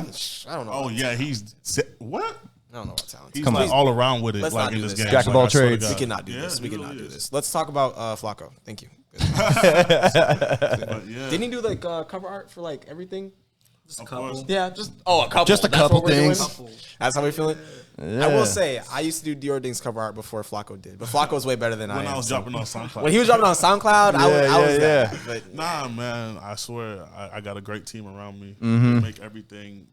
I don't know. Oh yeah, what? I don't know what talent. He's Come like on. all around with it, Let's like not in do this this. game. Jack of Like, all I swear to trades. God. We cannot do Yeah, this. We he cannot really do is. this. Let's talk about Flacko. Thank you. But yeah, Didn't he do like cover art for like everything? Just a of couple. course. Yeah, just a couple. Just a That's couple what we're doing? things. That's how we feeling. I will say I used to do Diording's cover art before Flacko did, but Flacko was way better than I when am. I was so. dropping on SoundCloud. When he was dropping on SoundCloud, I was that guy, but Nah, man, I swear, I got a great team around me. Mm-hmm. They make everything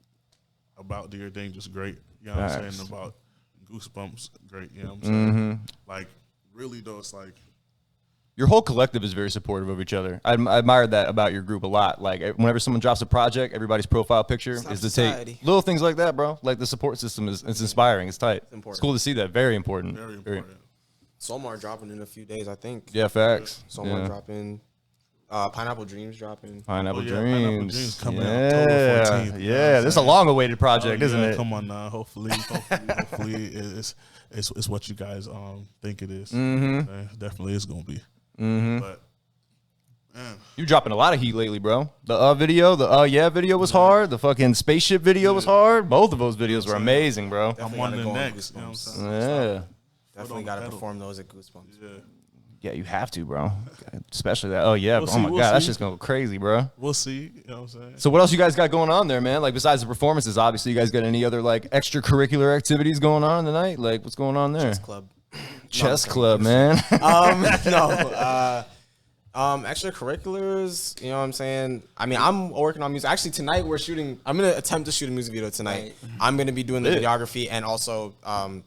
about Diording just great. You know what I'm Facts. saying? About Goosebumps, great. You know what I'm saying? Mm-hmm. Like, really, though, it's like, Your whole collective is very supportive of each other. I admire that about your group a lot. Like whenever someone drops a project, everybody's profile picture is to society. take little things like that, bro. Like the support system it's inspiring. It's tight. It's important. cool to see that. Very important. very important. Somar dropping in a few days, I think. Yeah, facts. Somar Yeah. dropping. Pineapple Dreams dropping. Pineapple Oh, yeah, Dreams. Pineapple Dreams coming out yeah. October 14th, you know what Yeah, I'm this is a saying? long-awaited project, Oh, isn't yeah, it? Come on now. Hopefully it's what you guys think it is. Mm-hmm. Definitely is gonna be. Mm-hmm. But man, You're dropping a lot of heat lately, bro. The video, the yeah video was hard. The fucking spaceship video was hard. Both of those videos were amazing, bro. I'm on gotta the go on next. You know what I'm Goosebumps. saying? Yeah. Definitely on got to the pedal. perform those at Goosebumps. Yeah. Yeah, you have to, bro. Especially that. Oh yeah. We'll Oh see, my we'll god, that's see. just going crazy, bro. We'll see. You know what I'm saying? So what else you guys got going on there, man? Like besides the performances, obviously, you guys got any other like extracurricular activities going on tonight? Like what's going on there? Chess Club. Chess club, man. Extracurriculars, you know what I'm saying? I mean, I'm working on music. Actually, tonight I'm going to attempt to shoot a music video tonight. Right. I'm going to be doing the Lit. videography and also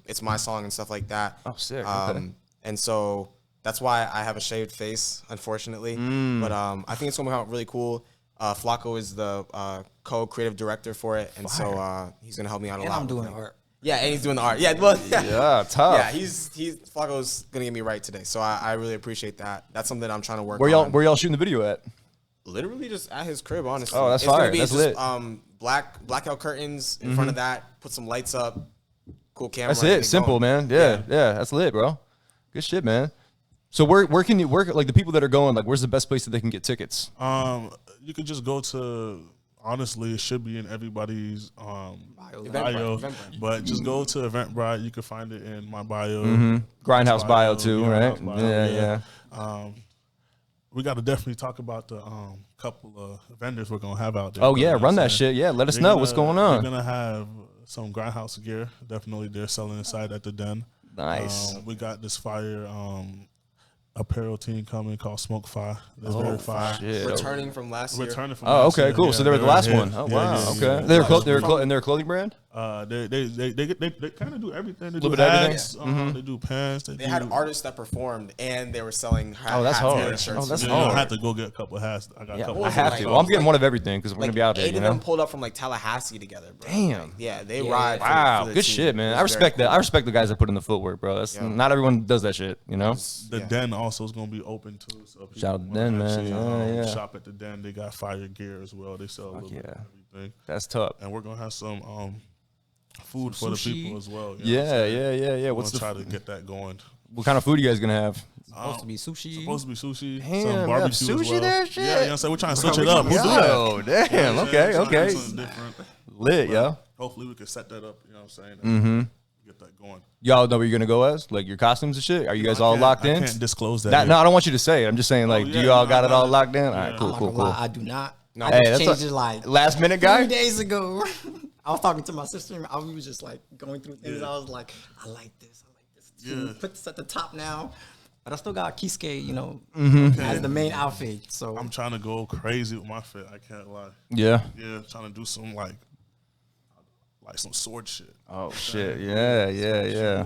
it's my song and stuff like that. Oh, sick. Okay. And so that's why I have a shaved face, unfortunately. But I think it's going to come out really cool. Flacko is the co-creative director for it. And so he's going to help me out a And lot. I'm with doing it. art. Yeah, and he's doing the art. Yeah, well, Yeah, tough. yeah, he's Flacco's gonna get me right today, so I really appreciate that. That's something I'm trying to work Where on. y'all shooting the video at? Literally just at his crib, honestly. Oh, that's it's gonna fire. be That's just, lit. blackout curtains in front of that. Put some lights up. Cool camera. That's and it. get Simple, going. man. Yeah, that's lit, bro. Good shit, man. So where can you work? Like the people that are going, like where's the best place that they can get tickets? You could just go to honestly, it should be in everybody's bio. Eventbrite. But just go to Eventbrite. You can find it in my bio. Grindhouse bio too, right? Grindhouse bio, Yeah. We got to definitely talk about the couple of vendors we're gonna have out there. Oh yeah, run that shit. Yeah, let us know what's going on. We're gonna have some Grindhouse gear. Definitely, they're selling inside at the den. Nice. We got this fire apparel team coming called Smoke Fire. That's very fire. Shit. Returning from last year. Oh, okay, cool. So they were the last one. Oh, Yeah, wow. yeah, Okay. yeah. They're a clothing brand? They kind of do everything. They do Little bit of hats. everything? They do pants. They had artists that performed, and they were selling hats. Oh, that's hard. and shirts. Oh, that's I hard. have to go get a couple of hats. I got a couple. I of have hats. to. Well, I'm getting one of everything because we're Like going to be out there, 8 you of know? them pulled up from like Tallahassee together, bro. Damn. Like, yeah, they ride. Wow, for the good team. shit, man. It I was respect very that. I respect the guys that put in the footwork, bro. That's not everyone does that shit, you know? The den also is going to be open too. So Shout out to people Den, wanna man. actually, Yeah. Shop at the den. They got fire gear as well. They sell a little bit of everything. That's tough. And we're going to have some food for the people as well. Yeah. What's try to get that going? What kind of food you guys going to have? Supposed to be sushi. Supposed to be sushi. Damn, some we barbecue have as sushi well. there? Shit. Yeah, you know what I'm saying? We're trying to switch it up. We'll do that. Oh, damn. Yeah, Okay. trying to do Okay. something different. Lit, yo. Hopefully we can set that up, you know what I'm saying? Get that going. Y'all know where you're going to go as? Like your costumes and shit? Are you guys all locked in? I can't disclose that. No, I don't want you to say it. I'm just saying, like, do yeah, you all no, got it all no. locked in? All right, I'm cool, not cool, gonna lie, cool. I do not. No. I Hey, just that's changed a it like last minute guy? 3 days ago. I was talking to my sister. I was just like going through things. I was like, I like this too. Yeah. Put this at the top now. But I still got Kisuke, you know, as the main outfit. So I'm trying to go crazy with my fit. I can't lie. Yeah. Yeah, trying to do some like some sword shit. Oh, shit. Yeah.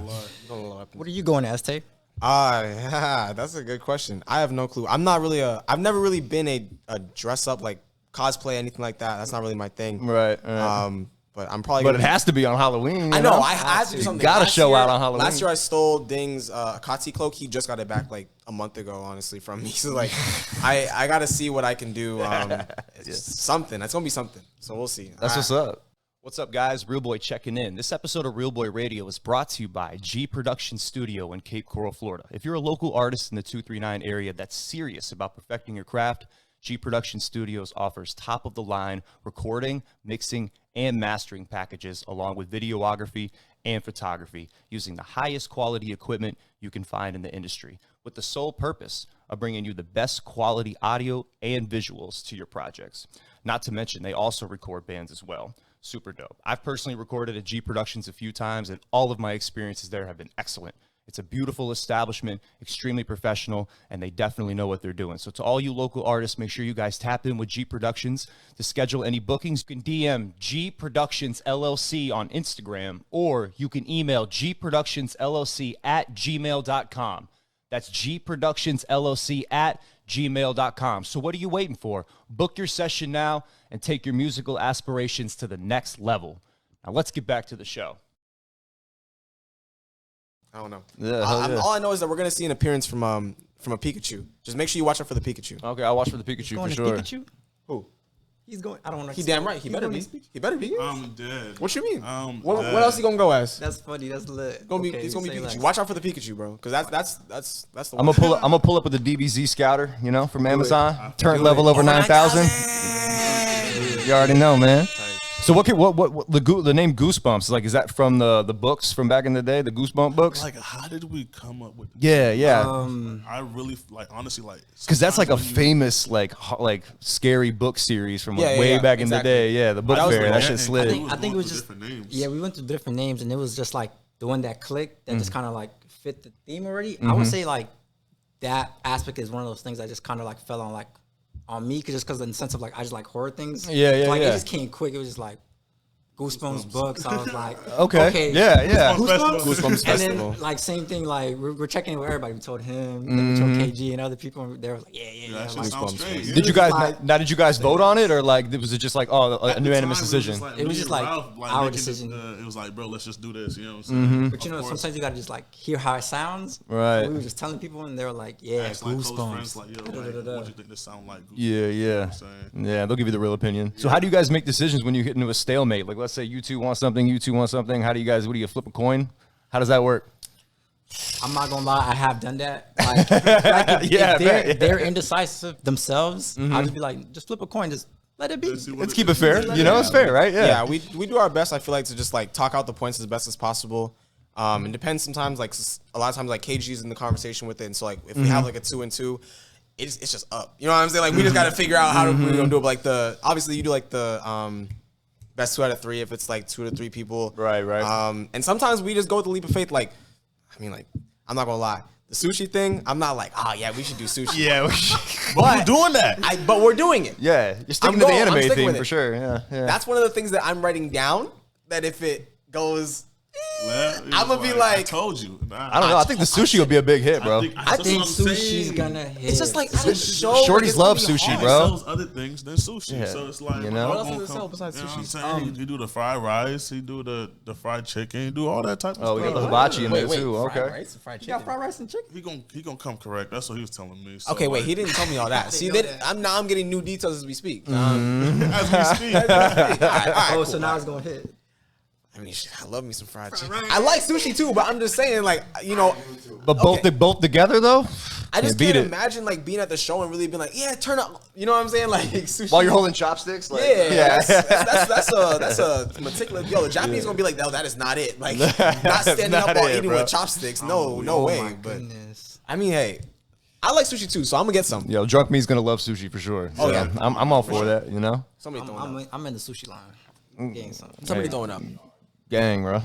what are you going as, Tay? Yeah, that's a good question. I have no clue. I've never really been a dress up like cosplay, anything like that. That's not really my thing. Right. But I'm probably. But it has to be on Halloween. I know. I have to do You something. gotta Last show year- out on Halloween. Last year I stole Ding's Akatsuki cloak. He just got it back like a month ago, honestly, from me. So like, I gotta see what I can do. It's something. It's gonna be something. So we'll see. That's what's up. What's up, guys? RealBoy checking in. This episode of RealBoy Radio is brought to you by G Production Studio in Cape Coral, Florida. If you're a local artist in the 239 area that's serious about perfecting your craft, G Production Studios offers top-of-the-line recording, mixing, and mastering packages along with videography and photography using the highest quality equipment you can find in the industry with the sole purpose of bringing you the best quality audio and visuals to your projects. Not to mention, they also record bands as well. Super dope. I've personally recorded at G Productions a few times, and all of my experiences there have been excellent. It's a beautiful establishment, extremely professional, and they definitely know what they're doing. So to all you local artists, make sure you guys tap in with G Productions. To schedule any bookings, you can DM G Productions LLC on Instagram, or you can email gproductionsllc@gmail.com. That's gproductionsllc@gmail.com. So what are you waiting for? Book your session now and take your musical aspirations to the next level. Now let's get back to the show. I don't know. Yeah, hell yeah. All I know is that we're gonna see an appearance from a Pikachu. Just make sure you watch out for the Pikachu. Okay, I'll watch for the Pikachu Going for to sure. Pikachu? Who? He's going. I don't know. He damn right. He better be. He better be. I'm dead. What you mean? I'm What dead. else he gonna go as? That's funny. That's lit. It's gonna be say Pikachu. less. Watch out for the Pikachu, bro. Because that's the I'm one. gonna pull up with the DBZ Scouter, you know, from Amazon. Turn level over 9,000. You already know, man. So what the name Goosebumps, like, is that from the books from back in the day, the Goosebump books? Like, how did we come up with? Yeah. I really honestly Because that's like a sometimes when you- famous like scary book series from Yeah, way yeah, back exactly. in the day. Yeah, the book That was fair. the- That yeah, shit and slid. I think it was just different names. Yeah, we went through different names, and it was just like the one that clicked that Mm. just kind of like fit the theme already. I Mm-hmm. would say like that aspect is one of those things that just kind of like fell on me, because in the sense of like I just like horror things. Yeah, So, like yeah. it just came quick. It was just like Goosebumps books. I was like, Okay. Yeah. Goosebumps. Goosebumps And Festival. then like same thing. Like we're checking in with everybody. We told him, then we told KG and other people. And they were like, yeah. That shit Like, sounds strange. Did you guys did you guys vote on it, or like was it just like a unanimous decision? It was just like our decision. It was like, bro, let's just do this. You know what I'm saying? But you know, sometimes you gotta just like hear how it sounds. Right. So we were just telling people, and they were like, "Yeah, Ask, like, close friends, Goosebumps." like, yo, like, what you think this sound like? Goosebumps? Yeah. You know what I'm saying? Yeah, they'll give you the real opinion. So how do you guys make decisions when you get into a stalemate? Like, let's say you two want something, you two want something. How do you flip a coin? How does that work? I'm not gonna lie, I have done that. Like if Yeah, they're, man. they're indecisive themselves, I'll just be like, just flip a coin, just let it be. Let's keep it fair. You know, it's fair, right? Yeah, we do our best. I feel like to just like talk out the points as best as possible. It depends sometimes. Like a lot of times, like KG's in the conversation with it, and so like if we have like a 2-2, it's just up. You know what I'm saying? Like we just got to figure out how we're gonna do it. But, like obviously you do like the best 2 out of 3 if it's like 2 to 3 people. Right. And sometimes we just go with the leap of faith. Like, I mean, like I'm not gonna lie. The sushi thing, I'm not like, oh yeah, we should do sushi. Yeah, but we're doing that. But we're doing it. Yeah, you're sticking to the anime theme for sure. Yeah. That's one of the things that I'm writing down. That if it goes, I'm gonna be like, I told you. I don't know. I think the sushi will be a big hit, bro. I think sushi's gonna hit. it's just like show. Shorties love sushi, It bro. sells other things than sushi. Yeah. So it's like, You know? What else does it sell besides you know what I'm sushi? saying? He do the fried rice. He do the fried chicken. He do all that type of Oh, we stuff. got the hibachi in there too. fried Okay. rice, fried You chicken. got fried rice and chicken. He gonna come correct. That's what he was telling me. So Okay, wait, like, he didn't tell me all that. See, I'm getting new details as we speak. as we speak. All right, Oh, cool. so now it's gonna hit. I mean, shit, I love me some fried chicken. I like sushi too, but I'm just saying, like, you know, But both together though. I just beat can't it. imagine like being at the show and really being like, yeah, turn up. You know what I'm saying? Like sushi. While you're holding chopsticks, like, Yeah, that's a meticulous. Yo, the Japanese gonna be like, no, that is not it. Like, not standing Not up while it, eating bro. with chopsticks. No Oh way. my But goodness. I mean, hey, I like sushi too, so I'm gonna get some. Yo, drunk me's gonna love sushi for sure. Oh, So, yeah. I'm all for that. You know, Somebody throwing up. I'm in the sushi line. Getting something. Somebody Hey. throwing up. gang, bro.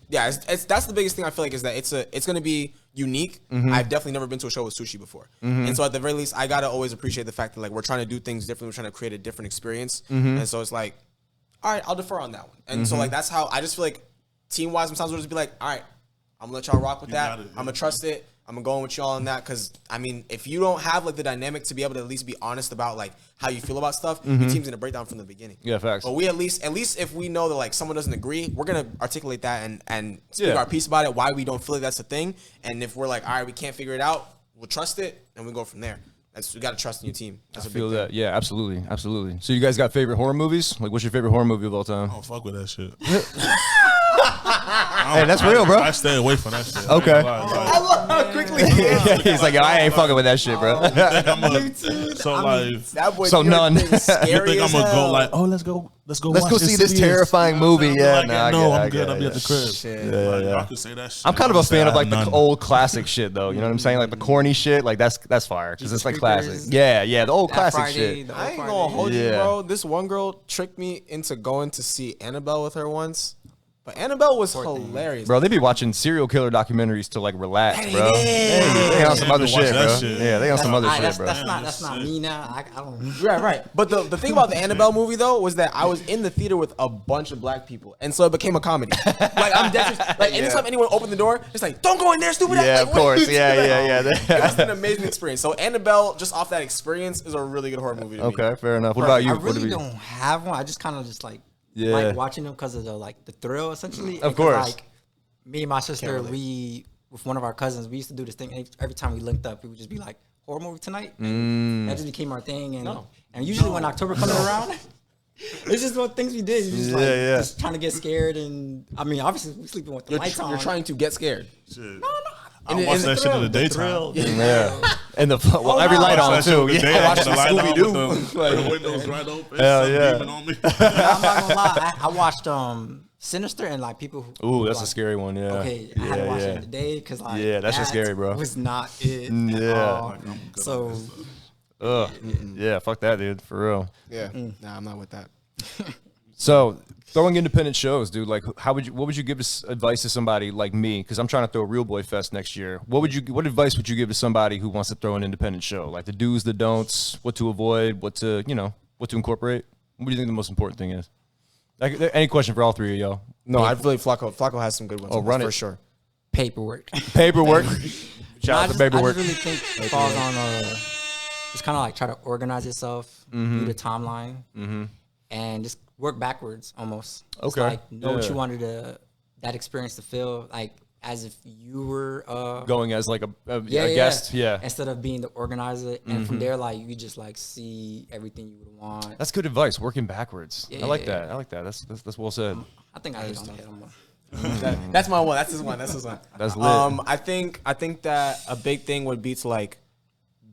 Yeah, that's the biggest thing I feel like is that it's gonna be unique. I've definitely never been to a show with sushi before, and so at the very least, I gotta always appreciate the fact that like we're trying to do things differently. We're trying to create a different experience, and so it's like, all right, I'll defer on that one. And so like that's how I just feel like team wise sometimes we'll just be like, all right, I'm gonna let y'all rock with that. got it, yeah. I'm gonna trust it. I'm gonna go in with y'all on that because I mean, if you don't have like the dynamic to be able to at least be honest about like how you feel about stuff, your team's gonna break down from the beginning. Yeah, facts. But we at least if we know that like someone doesn't agree, we're gonna articulate that and speak Yeah. our piece about it, why we don't feel like that's the thing. And if we're like, all right, we can't figure it out, we'll trust it and we go from there. We gotta trust in your team. That's I a feel big that. Yeah, absolutely. So you guys got favorite horror movies? Like, what's your favorite horror movie of all time? I don't fuck with that shit. Hey, that's real, bro. I stay away from that shit. Okay. I love how quickly He's like, I ain't fucking with that shit, bro. So like, that boy. So Dior none. thing is you scary think I'm as gonna hell. go like, oh, let's go Let's watch go see this Insidious. terrifying movie. Yeah, Like, nah, I no, get it, I I'm get good. it, I'll be at the crib. Shit. Like, yeah. I can say that shit. I'm kind of a fan of like the None. old classic shit, though. You know what I'm saying? Like the corny shit. Like that's fire because it's like classic. Creepers. Yeah, the old That classic Friday, shit. the I old ain't Friday. gonna hold you, Yeah. bro. This one girl tricked me into going to see Annabelle with her once, but Annabelle was hilarious. Bro, they be watching serial killer documentaries to like relax, bro. Yeah. They on some other Watch shit, that bro. shit. Yeah, they on some other shit, That's bro. that's not me now. I don't. Right. But the thing about the Annabelle movie though was that I was in the theater with a bunch of black people, and so it became a comedy. Like I'm dead. Like anytime anyone opened the door, it's like, don't go in there, stupid. Yeah, ass. of Like, what are course. you Yeah. doing? It was an amazing experience. So Annabelle, just off that experience, is a really good horror movie. To me. Okay, fair enough. What about you? I What really do we- don't have one. I just kind of just like Yeah. like watching them because of the thrill essentially. Of And 'cause, course. Like me and my sister, we with one of our cousins, we used to do this thing every time we linked up. We would just be like, horror movie tonight. And that just became our thing. And usually when October comes around, it's just what things we did. We just just trying to get scared. And I mean, obviously we're sleeping with the lights on. You're trying to get scared. Shit. No. I watch that shit in the daytime. Yeah. And the every light on too. Yeah. Watch the light on Scooby-Doo. with the windows right open. Hell Sun yeah. beaming on me. I'm not gonna lie. I watched Sinister and like people who Ooh, that's a like, scary one. Yeah. Okay, I had to watch yeah. it today because like Yeah, that's just scary, bro. Was not it. Yeah. At all. So Ugh. Yeah, fuck that, dude. For real. Yeah. Nah, I'm not with that. So throwing independent shows, dude. Like, what would you give advice to somebody like me? Because I'm trying to throw a Real Boy Fest next year. What advice would you give to somebody who wants to throw an independent show? Like the do's, the don'ts, what to avoid, what to incorporate. What do you think the most important thing is? Like, any question for all three of y'all? No, I feel like Flacco has some good ones. Oh, run for it. sure. paperwork. Paperwork. Shout out to I paperwork. just really think it falls on just kind of like try to organize yourself, do the timeline, and just work backwards almost. Just Okay. like know what Yeah. you wanted that experience to feel like as if you were Going as like a guest. Yeah. Instead of being the organizer, and from there like you just like see everything you would want. That's good advice. Working backwards. I like Yeah. that. I like that. That's well said. I think I hit on the head on one. That's my one. That's his one. That's his one. That's lit. I think that a big thing would be to like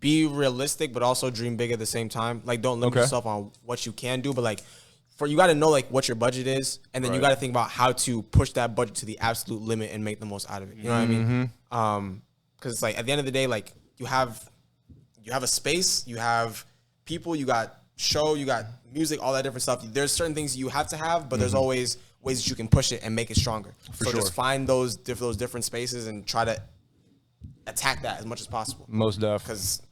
be realistic, but also dream big at the same time. Like, don't limit yourself on what you can do, but like, you got to know like what your budget is, and then you got to think about how to push that budget to the absolute limit and make the most out of it. You know what I mean? Because it's like at the end of the day, like you have a space, you have people, you got show, you got music, all that different stuff. There's certain things you have to have, but there's always ways that you can push it and make it stronger. So just find those different spaces and try to attack that as much as possible. Most definitely. Because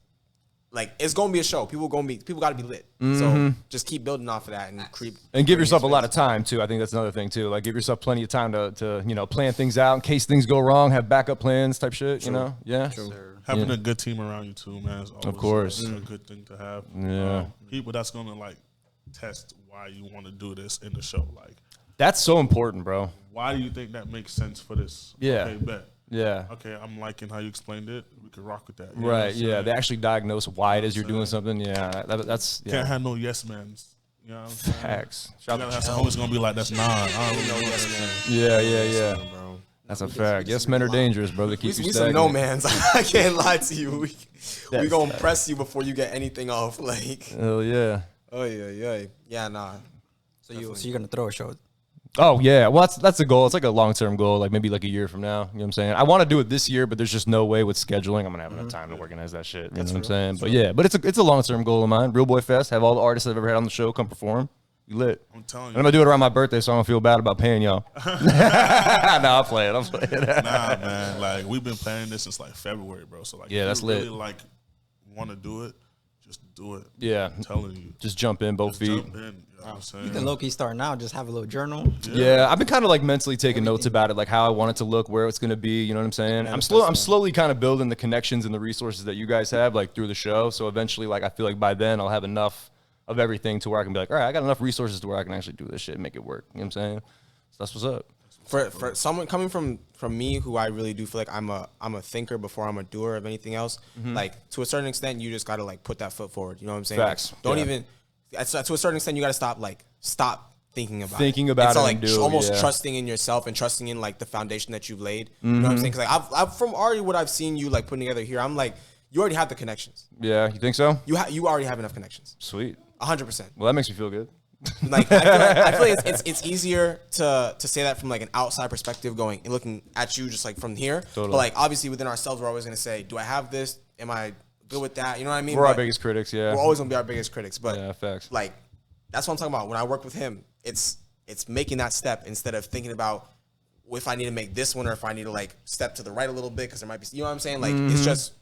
like it's gonna be a show. People got to be lit. So just keep building off of that and creep. And give yourself a lot of time too. I think that's another thing too. Like give yourself plenty of time to plan things out in case things go wrong. Have backup plans type shit. You know, Having a good team around you too, man. Is always of course, a good thing to have. Yeah, people that's gonna like test why you want to do this in the show. Like that's so important, bro. Why do you think that makes sense for this? Yeah. Okay, bet. Yeah. Okay, I'm liking how you explained it. We could rock with that. Right. Yeah. They actually diagnose why it is you're doing something. Yeah. That's can't have no yes mans. You know what I'm saying? Facts. You gotta have someone who's gonna be like, that's nah. I don't know yes man. Yeah. Bro. That's a fact. Yes men are dangerous, bro. They keep you we stagnant. some no mans. I can't lie to you. We gonna press you before you get anything off. Like. Hell yeah. Oh yeah. Yeah. Nah. So you're gonna throw a show. Oh yeah, well that's the goal. It's like a long-term goal, like maybe like a year from now. You know what I'm saying? I want to do it this year, but there's just no way with scheduling. I'm gonna have enough time to organize that shit. You know what I'm saying? But yeah, but it's a long-term goal of mine. Real Boy Fest, have all the artists I've ever had on the show come perform. You lit. I'm telling you. And I'm gonna do it around my birthday, so I don't feel bad about paying y'all. No, I'm playing. Nah, man. Like we've been planning this since like February, bro. So like, that's really, lit. Like, want to do it? Just do it. Yeah, I'm telling you. Just jump in both feet. Jump in. You know what I'm saying? You can low-key start now, just have a little journal. Yeah, I've been kind of like mentally taking notes about it, like how I want it to look, where it's going to be, you know what I'm saying? I'm slowly kind of building the connections and the resources that you guys have, like through the show. So eventually, like I feel like by then I'll have enough of everything to where I can be like, all right, I got enough resources to where I can actually do this shit and make it work. You know what I'm saying? So that's what's up. For someone coming from me, who I really do feel like I'm a thinker before I'm a doer of anything else. Like to a certain extent, you just gotta like put that foot forward. You know what I'm saying? Facts. Like, don't even. To a certain extent, you gotta stop thinking about it. It's it. Like almost trusting in yourself and trusting in like the foundation that you've laid. You know what I'm saying? Because like I've from already what I've seen you like putting together here, I'm like you already have the connections. Yeah, you think so? You already have enough connections. Sweet. 100%. Well, that makes me feel good. Like I feel like it's easier to say that from like an outside perspective, going and looking at you just like from here. Totally. But like obviously within ourselves, we're always gonna say, do I have this? Am I good with that? You know what I mean? We're our biggest critics. Yeah, we're always gonna be our biggest critics. But yeah, facts. Like that's what I'm talking about. When I work with him, it's making that step instead of thinking about if I need to make this one or if I need to like step to the right a little bit because there might be, you know what I'm saying? Like it's just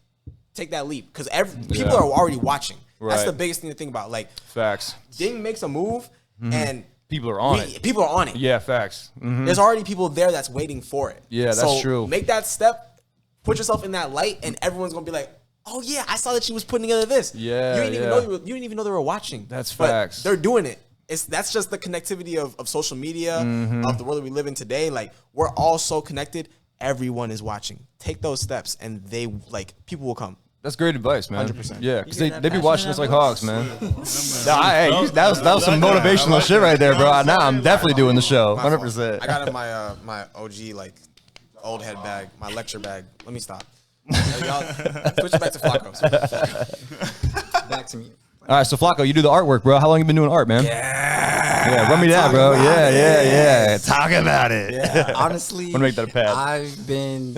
take that leap because people are already watching. Right. That's the biggest thing to think about. Like facts. Ding makes a move and people are on it. People are on it. Yeah, facts. There's already people there that's waiting for it. Yeah, that's true. Make that step, put yourself in that light, and everyone's gonna be like, "Oh yeah, I saw that she was putting together this." Yeah, you didn't even know they were watching. That's facts. They're doing it. That's just the connectivity of social media, of the world that we live in today. Like we're all so connected. Everyone is watching. Take those steps, and people will come. That's great advice, man. 100%. Yeah, because they be watching us like hogs, man. That was some motivational shit right there, bro. Now I'm definitely doing the show, 100%. I got in my OG like old head bag, my lecture bag. Let me stop. Y'all switch it back to Flacko. Back to me. All right, so Flacko, you do the artwork, bro. How long you been doing art, man? Yeah, run me down, bro. Yeah. Talk about it. Yeah, honestly, I'm gonna make that a pad. I've been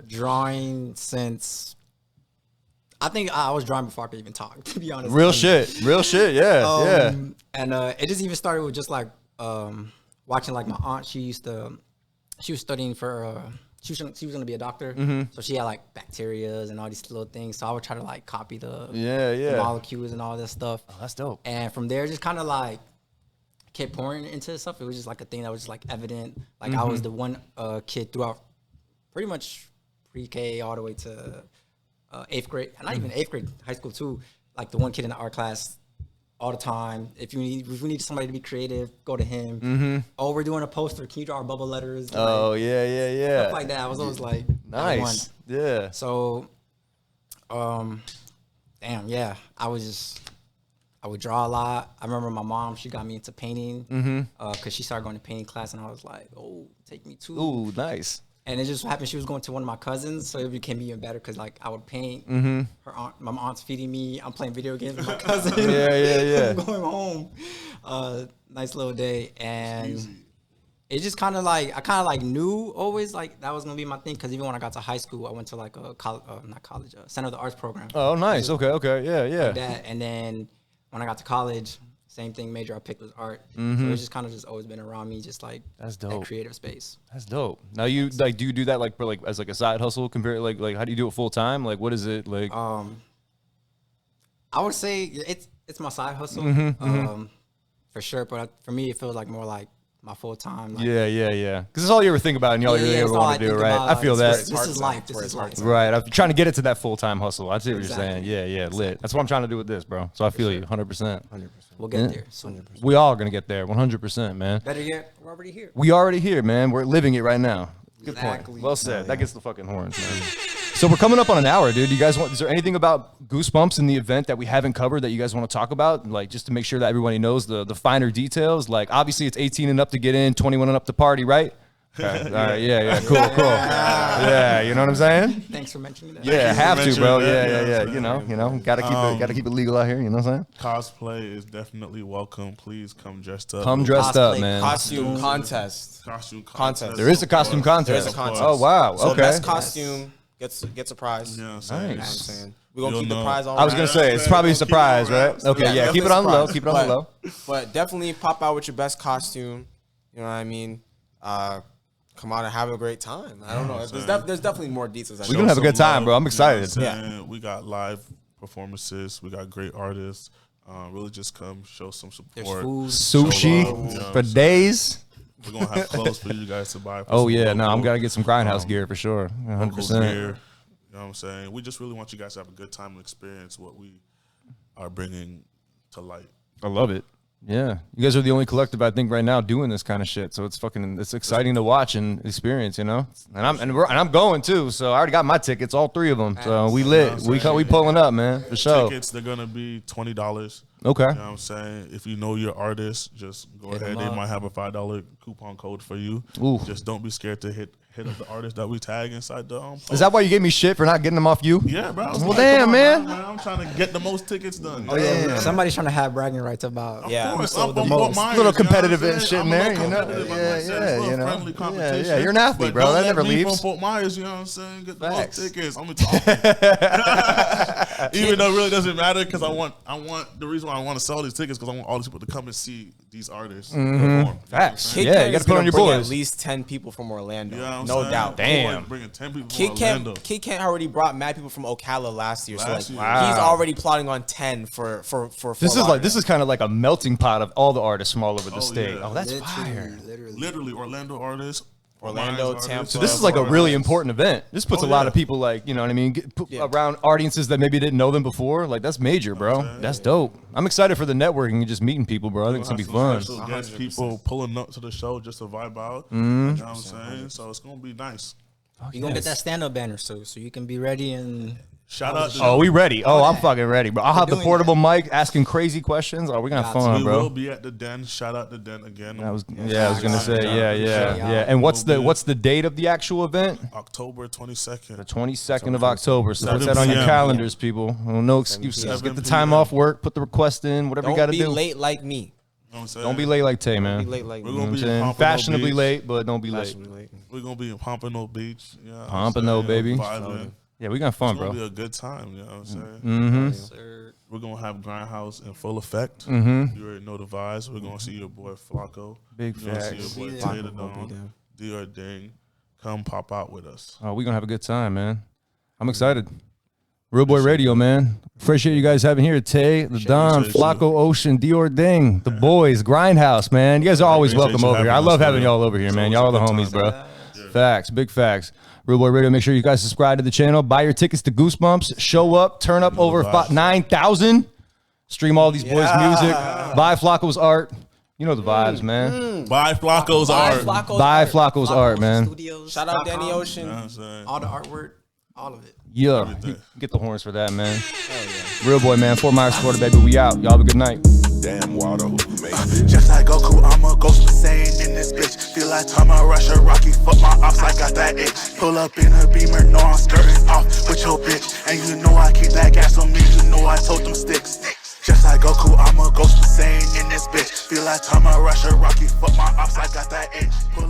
drawing since. I think I was drawing before I could even talk, to be honest. Real shit, yeah. And it just even started with just like watching like my aunt. She was studying for, she was going to be a doctor. So she had like bacteria and all these little things. So I would try to like copy the molecules and all this stuff. Oh, that's dope. And from there, just kind of like kept pouring into stuff. It was just like a thing that was just like evident. Like I was the one kid throughout pretty much pre-K all the way to 8th grade, and not even 8th grade, high school too. Like the one kid in the art class all the time. If we need somebody to be creative, go to him. Oh, we're doing a poster. Can you draw our bubble letters? Oh, yeah. Stuff like that. I was always like, nice. Yeah. So, I would draw a lot. I remember my mom, she got me into painting because she started going to painting class, and I was like, oh, take me too. Ooh, nice. And it just happened she was going to one of my cousins, so it became even better because like I would paint. Mm-hmm. Her aunt, my aunt's feeding me. I'm playing video games with my cousin. Yeah. I'm going home. Nice little day, and it just kind of like I knew always like that was gonna be my thing because even when I got to high school, I went to like a Center of the Arts program. Oh, nice. Okay. Yeah. Like that, and then when I got to college, same thing. Major I picked was art. Mm-hmm. So it's just kind of just always been around me, just like That's dope. that creative space. That's dope. Now you like, do you do that like for like as like a side hustle compared like how do you do it full time? Like what is it like? I would say it's my side hustle, for sure. But for me, it feels like more like my full time. Like, Yeah. Because it's all you ever think about and all you really ever want to do, right? I feel that. This is life. This is life. Right. I'm trying to get it to that full-time hustle. I see what Exactly. you're saying. Yeah, lit. That's what I'm trying to do with this, bro. So I feel you 100%. We'll get there soon. We all going to get there 100%, man. Better yet, we're already here. We already here, man. We're living it right now. Good Exactly. point. Well said. That gets the fucking horns, man. So we're coming up on an hour, dude. You guys is there anything about Goosebumps in the event that we haven't covered that you guys want to talk about? Like, just to make sure that everybody knows the finer details. Like, obviously, it's 18 and up to get in, 21 and up to party, right? Okay. All right. Yeah. Cool. Yeah. You know what I'm saying? Thanks for mentioning that. Yeah, have to, bro. that. Yeah. You know, gotta keep it legal out here. You know what I'm saying? Cosplay is definitely welcome. Please come dressed up. Come dressed up, man. Costume contest. Contest. There is a costume contest. There's a contest. Oh wow. So Okay. best costume gets a prize. You know what I'm Nice. saying? You know what I'm saying? We're gonna You'll keep know. the prize on. I was gonna say it's probably a surprise, right? Okay, yeah. Keep it on the low. Keep it on the low. But definitely pop out with your best costume. You know what I mean? Come out and have a great time. I don't know. There's definitely more details. We're gonna have a good time, bro. I'm excited. Yeah. We got live performances. We got great artists. Really just come show some support. There's food. Sushi Show love, you know for days. We're gonna have clothes for you guys to buy. Oh yeah, no, I'm gotta get some Grindhouse gear for sure. 100%. Gear, you know what I'm saying? We just really want you guys to have a good time and experience what we are bringing to light. I love it. Yeah, you guys are the only collective I think right now doing this kind of shit. So it's exciting to watch and experience, you know. And I'm going too. So I already got my tickets, all three of them. So we lit. We pulling up, man, for sure. Tickets, they're gonna be $20. Okay. You know what I'm saying? If you know your artist, just go ahead. They might have a $5 coupon code for you. Ooh. Just don't be scared to hit up the artist that we tag inside the post. Is that why you gave me shit for not getting them off you? Yeah, bro. Well, damn, come on, man. I'm trying to get the most tickets done. Oh yeah. Somebody's trying to have bragging rights about. Of Yeah. course, So I'm the from most. Fort Myers, Little you know competitive what I'm and saying? shit in I'm a there, little you know? competitive about myself. It's a You little know? friendly competition. Yeah, you're an athlete, But bro. don't That let never me leaves. From Fort Myers, you know what I'm saying? Get the Facts. most tickets. I'm talking. Even though it really doesn't matter, because I want the reason why I want to sell these tickets because I want all these people to come and see these artists perform. Facts. Kid Yeah, Kat you gotta is put on gonna your bring boys. At least 10 people from Orlando. You know what I'm No saying? doubt. Damn. Bringing 10 people from Kid Orlando. Kat already brought mad people from Ocala last year, Last so year. like he's already plotting on 10 for This is kind of like a melting pot of all the artists from all over the Oh, state. yeah. Oh, that's fire. Literally Orlando artists. Orlando, Myers Tampa. artists, So this is like a really artists. important event. This puts Oh, a lot yeah. of people like, you know what I mean, around audiences that maybe didn't know them before. Like that's major, bro. That's dope. I'm excited for the networking and just meeting people, bro. I think it's gonna be fun. Special guest people pulling up to the show just to vibe out. You know what I'm saying? So it's gonna be nice. You're gonna get that stand-up banner so you can be ready and. Shout out to Oh, we ready? Oh, I'm fucking ready, bro. I'll have the doing portable mic asking crazy questions. Oh, we're gonna have fun, we bro. will be at the Den. Shout out the Den again. I was gonna say, yeah. And what's the date of the actual event? October 22nd. The 22nd of October. So put that on your 7 calendars, people. Well, no excuses. 7 Get the time p.m. off work. Put the request in. Whatever you Don't gotta be do. late like me. You know what I'm saying? Don't be late like Tay, man. Be late like We're me. gonna You know be what I'm in saying? Pompano Fashionably Beach. late, but don't be late. Fashionably late. We're gonna be in Pompano Beach. You know what I'm Pompano, saying? baby. Vibing. Yeah, we got fun, It's gonna bro. be a good time. You know what I'm saying? Mm-hmm. We're gonna have Grindhouse in full effect. Mm-hmm. You already know the vibes. We're gonna see your boy Flacko. Big You're gonna see facts. your boy Flacco Tater will be Don, Diording. Come pop out with us. Oh, we're gonna have a good time, man. I'm excited. RealBoy Radio, man. Appreciate you guys having here. Tay, the Don, appreciate Flacko Ocean, Diording, the boys, Grindhouse, man. You guys are always appreciate welcome you over here. I having love us, having man. y'all over here, It's man. always Y'all are a the good homies, time. bro. Facts, big facts. RealBoy Radio, make sure you guys subscribe to the channel. Buy your tickets to Goosebumps. Show up, turn up over vibes. 9,000. Stream all these boys' music. Buy Flacco's art. You know the vibes, man. Buy Flacco's art. Buy Flacco's art, man. Studios. Shout out Danny Ocean. You know what I'm saying? All the artwork, all of it. Yeah. Everything. Get the horns for that, man. Real boy, man. Fort Myers, Florida, baby. We out. Y'all have a good night. Damn, Waldo, man. Just like Goku, I'm a ghost insane in this bitch. Feel like like Tama Russia Rocky, fuck my ops, I got that itch. Pull up in a Beamer, know I'm skirting off with your bitch. And you know I keep that gas on me, you know I told them sticks. Just like Goku, I'm a ghost insane in this bitch. Feel like Tama Russia Rocky, fuck my ops, I got that itch. Pull